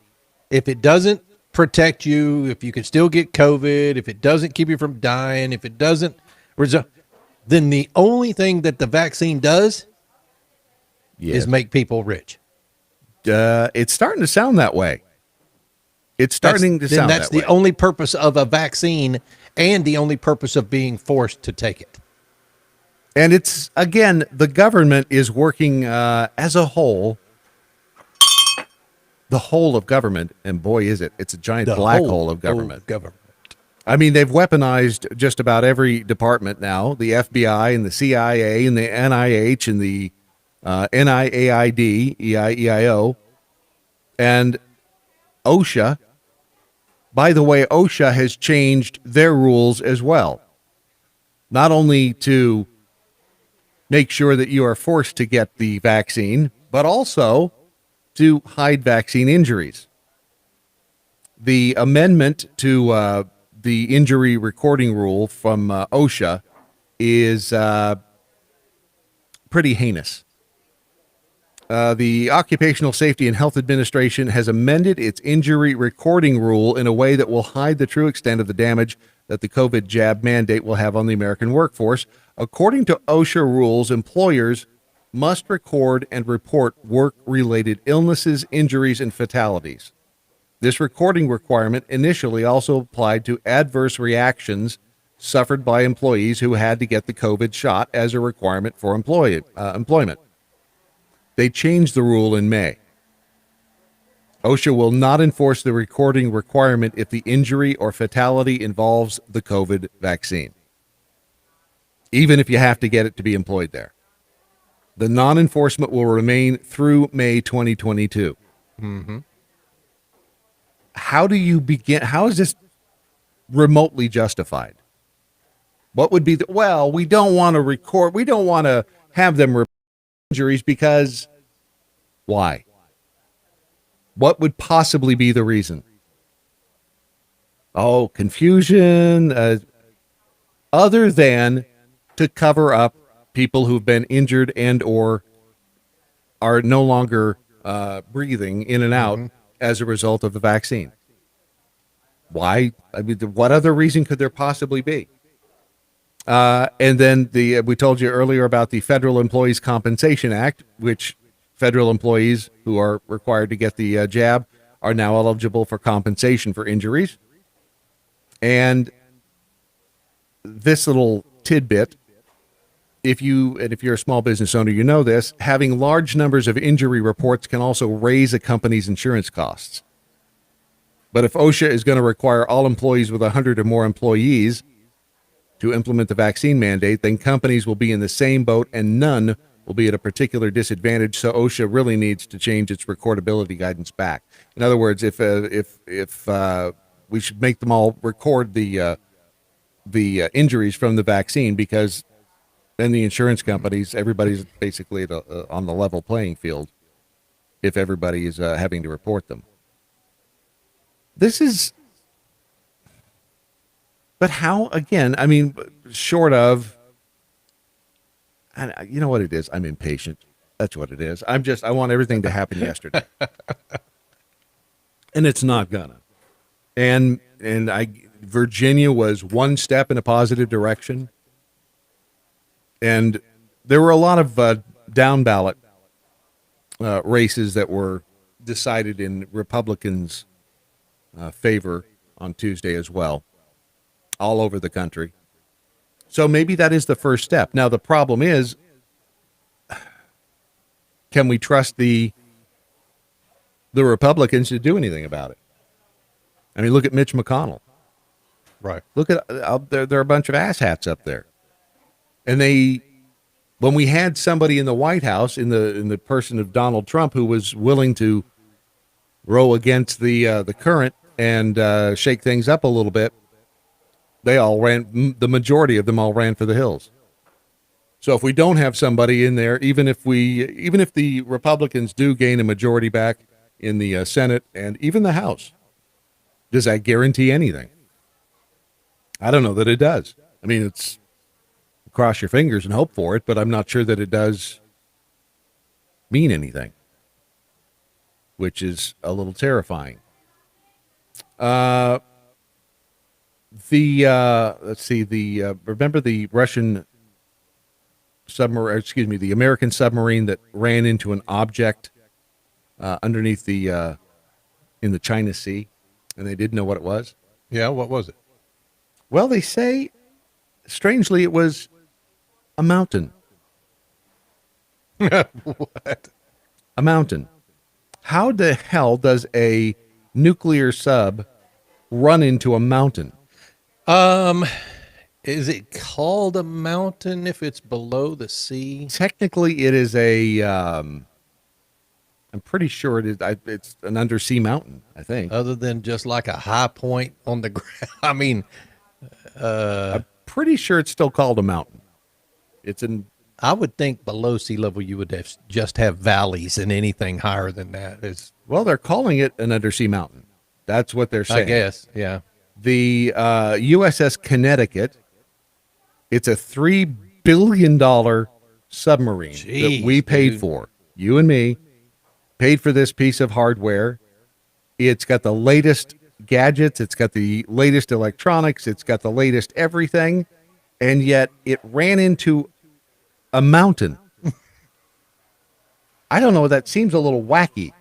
if it doesn't protect you, if you can still get COVID, if it doesn't keep you from dying, if it doesn't then the only thing that the vaccine does is make people rich. It's starting to sound that way. It's starting to sound that way. That's the only purpose of a vaccine and the only purpose of being forced to take it. And it's, again, the government is working as a whole. The whole of government, and boy, is it. It's a giant black hole of government. I mean, they've weaponized just about every department now. The FBI and the CIA and the NIH and the NIAID, EIO, and OSHA. By the way, OSHA has changed their rules as well. Not only to make sure that you are forced to get the vaccine, but also to hide vaccine injuries. The amendment to the injury recording rule from OSHA is pretty heinous. The Occupational Safety and Health Administration has amended its injury recording rule in a way that will hide the true extent of the damage that the COVID jab mandate will have on the American workforce. According to OSHA rules, employers must record and report work-related illnesses, injuries, and fatalities. This recording requirement initially also applied to adverse reactions suffered by employees who had to get the COVID shot as a requirement for employment. They changed the rule in May. OSHA will not enforce the recording requirement if the injury or fatality involves the COVID vaccine, even if you have to get it to be employed there. The non-enforcement will remain through May 2022. Mm-hmm. How do you begin? How is this remotely justified? What would be well, we don't want to record, we don't want to have them report injuries because why? What would possibly be the reason? Oh, confusion, other than to cover up people who've been injured and or are no longer breathing in and out as a result of the vaccine. Why? I mean, what other reason could there possibly be? And then we told you earlier about the Federal Employees Compensation Act, which federal employees who are required to get the jab are now eligible for compensation for injuries. And this little tidbit, if you're a small business owner, you know this, having large numbers of injury reports can also raise a company's insurance costs. But if OSHA is going to require all employees with 100 or more employees to implement the vaccine mandate, then companies will be in the same boat and none will be at a particular disadvantage. So OSHA really needs to change its recordability guidance back. In other words, if we should make them all record the injuries from the vaccine, because then the insurance companies, everybody's basically on the level playing field if everybody is having to report them. This is, but how, again, I mean, short of, you know what it is? I'm impatient. That's what it is. I want everything to happen yesterday. And it's not gonna. And Virginia was one step in a positive direction. And there were a lot of down ballot races that were decided in Republicans' favor on Tuesday as well, all over the country. So maybe that is the first step. Now, the problem is, can we trust the Republicans to do anything about it? I mean, look at Mitch McConnell. Right. Look at there are a bunch of asshats up there. And when we had somebody in the White House in the person of Donald Trump who was willing to row against the current and shake things up a little bit, they all ran. The majority of them all ran for the hills. So if we don't have somebody in there, even if the Republicans do gain a majority back in the Senate and even the House, does that guarantee anything? I don't know that it does. I mean, it's cross your fingers and hope for it, but I'm not sure that it does mean anything, which is a little terrifying. Let's see, remember the Russian submarine, the American submarine that ran into an object underneath in the China Sea, and they didn't know what it was? Yeah, what was it? Well, they say, strangely, it was a mountain. What? A mountain. How the hell does a nuclear sub run into a mountain? Is it called a mountain if it's below the sea? Technically, it is I'm pretty sure it's an undersea mountain, I think. Other than just like a high point on the ground. I mean, I'm pretty sure it's still called a mountain. I would think below sea level you would just have valleys, and anything higher than that is. Well, they're calling it an undersea mountain. That's what they're saying. I guess, yeah. The USS Connecticut, it's a $3 billion submarine that we paid for. You and me paid for this piece of hardware. It's got the latest gadgets. It's got the latest electronics. It's got the latest everything. And yet it ran into a mountain. I don't know. That seems a little wacky.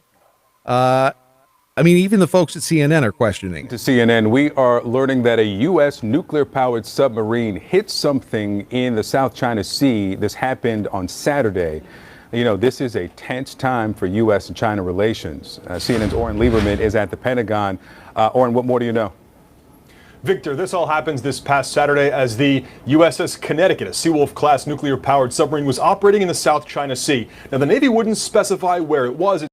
I mean, even the folks at CNN are questioning. To CNN, we are learning that a U.S. nuclear-powered submarine hit something in the South China Sea. This happened on Saturday. You know, this is a tense time for U.S. and China relations. CNN's Oren Lieberman is at the Pentagon. Oren, what more do you know? Victor, this all happens this past Saturday as the USS Connecticut, a Seawolf-class nuclear-powered submarine, was operating in the South China Sea. Now, the Navy wouldn't specify where it was.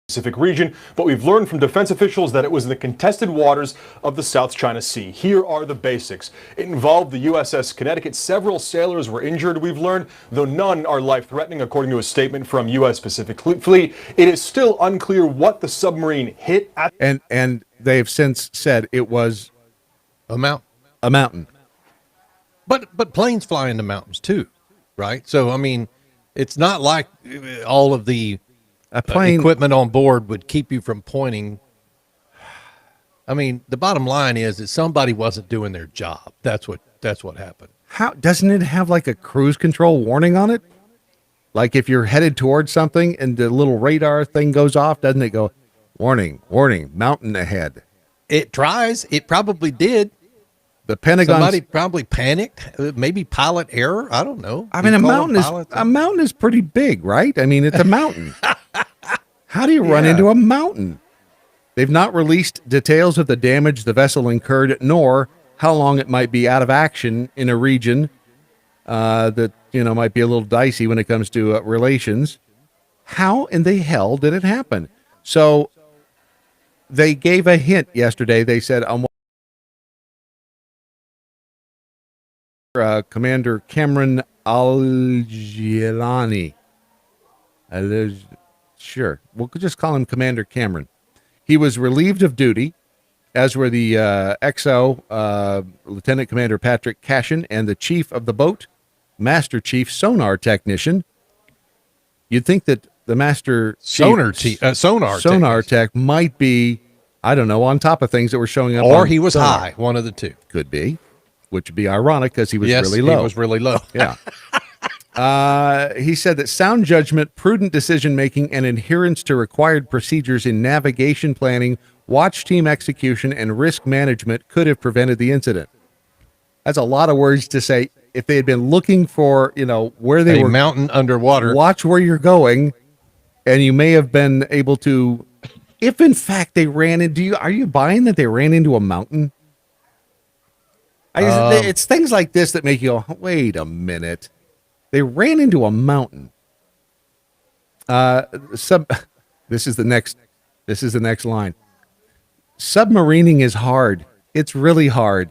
Pacific region, but we've learned from defense officials that it was in the contested waters of the South China Sea. Here are the basics. It involved the USS Connecticut. Several sailors were injured, we've learned, though none are life-threatening, according to a statement from U.S. Pacific Fleet. It is still unclear what the submarine hit at. And they've since said it was a mountain. A mountain. But planes fly into mountains too, right? So I mean, it's not like all of the equipment on board would keep you from pointing. I mean, the bottom line is that somebody wasn't doing their job. That's what happened. How doesn't it have like a cruise control warning on it? Like if you're headed towards something and the little radar thing goes off, doesn't it go, warning, warning, mountain ahead? It tries. It probably did. The Pentagon. Somebody probably panicked. Maybe pilot error. I don't know. I mean, a mountain is pretty big, right? I mean, it's a mountain. How do you run into a mountain? They've not released details of the damage the vessel incurred, nor how long it might be out of action in a region that might be a little dicey when it comes to relations. How in the hell did it happen? So they gave a hint yesterday. They said Commander Cameron Al-Jilani. Sure, we'll just call him Commander Cameron. He was relieved of duty, as were the XO, Lieutenant Commander Patrick Cashin, and the chief of the boat, Master Chief Sonar Technician. You'd think that the Master Sonar Tech might be, I don't know, on top of things that were showing up. Or he was high, one of the two. Could be, which would be ironic because he was really low. He was really low. Yeah. He said that sound judgment, prudent decision-making, and adherence to required procedures in navigation planning, watch team execution, and risk management could have prevented the incident. That's a lot of words to say. If they had been looking for, where they were, mountain underwater, watch where you're going, and you may have been able to, if in fact they ran into, are you buying that they ran into a mountain? It's things like this that make you go, wait a minute. They ran into a mountain. This is the next line. Submarining is hard. It's really hard.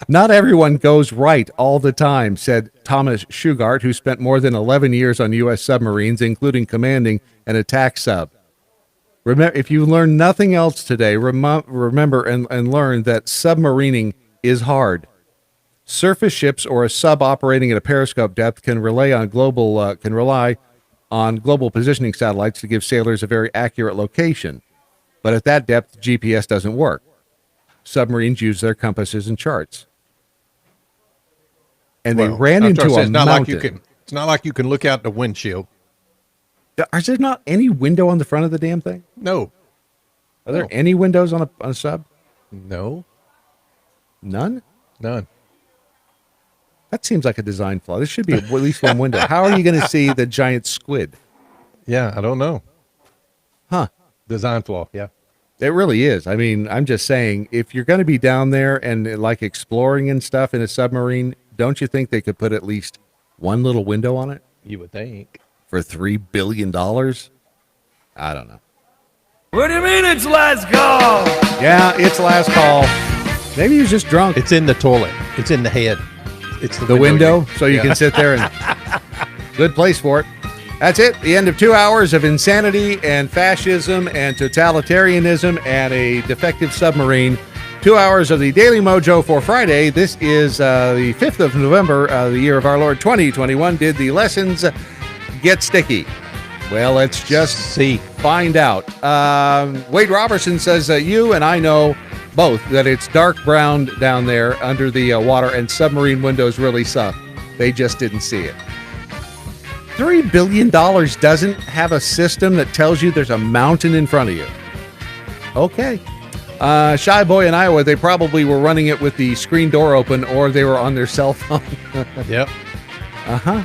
Not everyone goes right all the time, said Thomas Shugart, who spent more than 11 years on U.S. submarines, including commanding an attack sub. Remember, if you learn nothing else today, remember and learn that submarining is hard. Surface ships or a sub operating at a periscope depth can rely on global positioning satellites to give sailors a very accurate location. But at that depth, GPS doesn't work. Submarines use their compasses and charts. And they ran into a mountain. It's not like you can look out the windshield. Is there not any window on the front of the damn thing? No. Are there any windows on a sub? No. None? None. That seems like a design flaw. There should be at least one window. How are you going to see the giant squid? Yeah, I don't know. Huh. Design flaw, yeah. It really is. I mean, I'm just saying, if you're going to be down there and like exploring and stuff in a submarine, don't you think they could put at least one little window on it? You would think. For $3 billion? I don't know. What do you mean it's last call? Yeah, it's last call. Maybe he was just drunk. It's in the toilet. It's in the head. It's the window so you can sit there and good place for it. That's it. The end of 2 hours of insanity and fascism and totalitarianism and a defective submarine. 2 hours of the Daily Mojo for Friday. This is the 5th of November, the year of our Lord 2021. Did the lessons get sticky? Well, let's just find out. Wade Robertson says you and I know both that it's dark brown down there under the water and submarine windows really suck. They just didn't see it. $3 billion doesn't have a system that tells you there's a mountain in front of you. Okay. Shy Boy in Iowa, they probably were running it with the screen door open or they were on their cell phone. Yep. Uh-huh.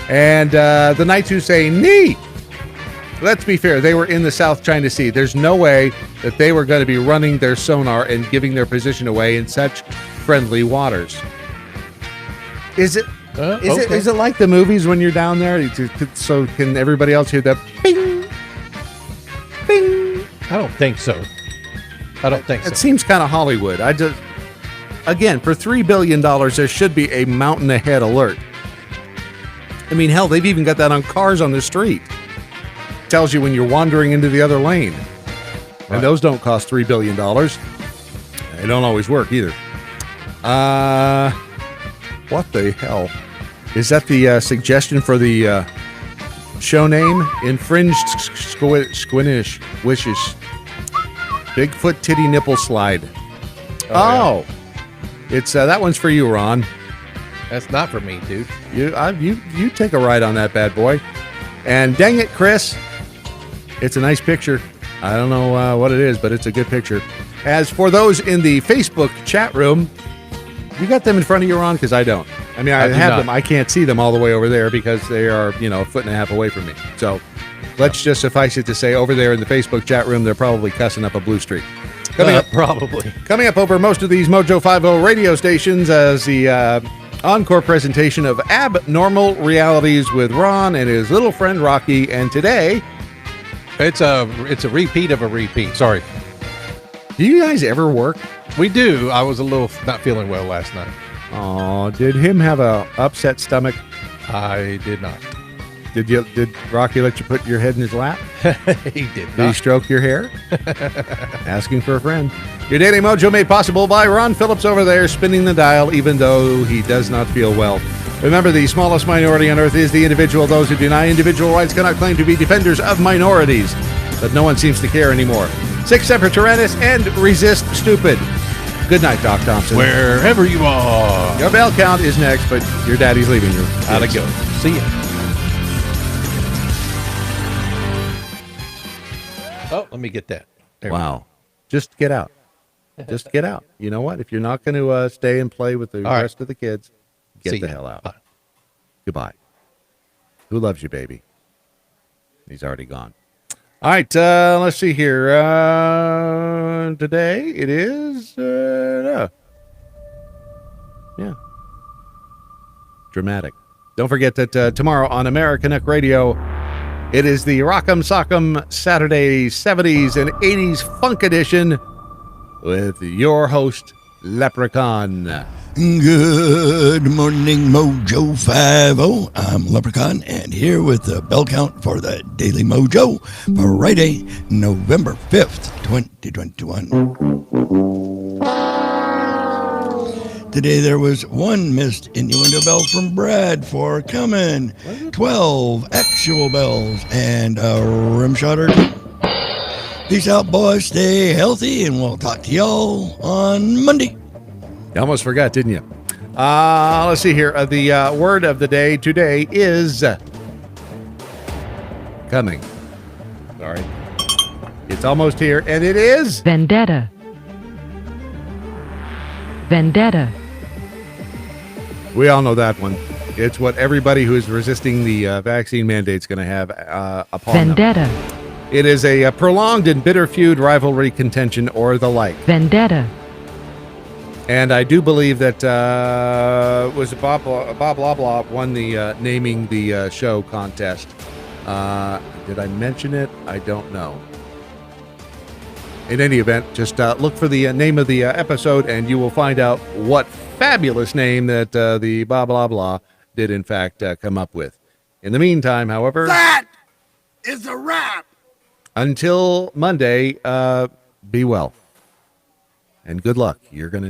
And the Knights who say, "Nee." Let's be fair, they were in the South China Sea. There's no way that they were going to be running their sonar and giving their position away in such friendly waters. Is it like the movies when you're down there? So can everybody else hear that bing, bing? I don't think so. It seems kind of Hollywood. Again, for $3 billion, there should be a mountain ahead alert. I mean, hell, they've even got that on cars on the street. Tells you when you're wandering into the other lane. And those don't cost $3 billion. They don't always work either. What the hell? Is that the suggestion for the show name? Infringed Squinish Wishes. Bigfoot Titty Nipple Slide. Oh. It's that one's for you, Ron. That's not for me, dude. You take a ride on that bad boy. And dang it, Chris. It's a nice picture. I don't know what it is, but it's a good picture. As for those in the Facebook chat room, you got them in front of you, Ron? Because I don't. I mean, I have them. I can't see them all the way over there because they are, a foot and a half away from me. So let's just suffice it to say over there in the Facebook chat room, they're probably cussing up a blue streak. Coming up over most of these Mojo 50 radio stations as the encore presentation of Abnormal Realities with Ron and his little friend Rocky. And today, it's a repeat of a repeat. Sorry. Do you guys ever work? We do. I was a little not feeling well last night. Oh, did him have a upset stomach? I did not. Did Rocky let you put your head in his lap? He did not. Did he stroke your hair? Asking for a friend. Your Daily Mojo made possible by Ron Phillips over there spinning the dial even though he does not feel well. Remember, the smallest minority on earth is the individual. Those who deny individual rights cannot claim to be defenders of minorities. But no one seems to care anymore. Sic semper tyrannis and resist stupid. Good night, Doc Thompson. Wherever you are. Your bell count is next, but your daddy's leaving you. Gotta go. See ya. Oh, let me get that. Wow. Just get out. Just get out. You know what? If you're not going to stay and play with the rest of the kids, get the hell out. Bye. Goodbye. Who loves you, baby? He's already gone. All right, let's see here. Today it is, dramatic. Don't forget that tomorrow on American Neck Radio, It is the Rock'em Sock'em Saturday 70s and 80s Funk Edition with your host, Leprechaun. Good morning, Mojo 50. I'm Leprechaun, and here with the bell count for the Daily Mojo for Friday, November 5th, 2021. Today there was one missed innuendo bell from Brad for coming, 12 actual bells, and a rim shot or two. Peace out, boys. Stay healthy, and we'll talk to y'all on Monday. You almost forgot, didn't you? Let's see here. The word of the day today is coming. Sorry. It's almost here, and it is vendetta. Vendetta. We all know that one. It's what everybody who is resisting the vaccine mandate is going to have upon vendetta. them. It is a prolonged and bitter feud, rivalry, contention, or the like. Vendetta. And I do believe that was Bob Blah Blah won the naming the show contest. Did I mention it? I don't know. In any event, just look for the name of the episode, and you will find out what fabulous name that the Blah Blah Blah did in fact come up with. In the meantime, however, that is a wrap. Until Monday, be well. And good luck. You're going to need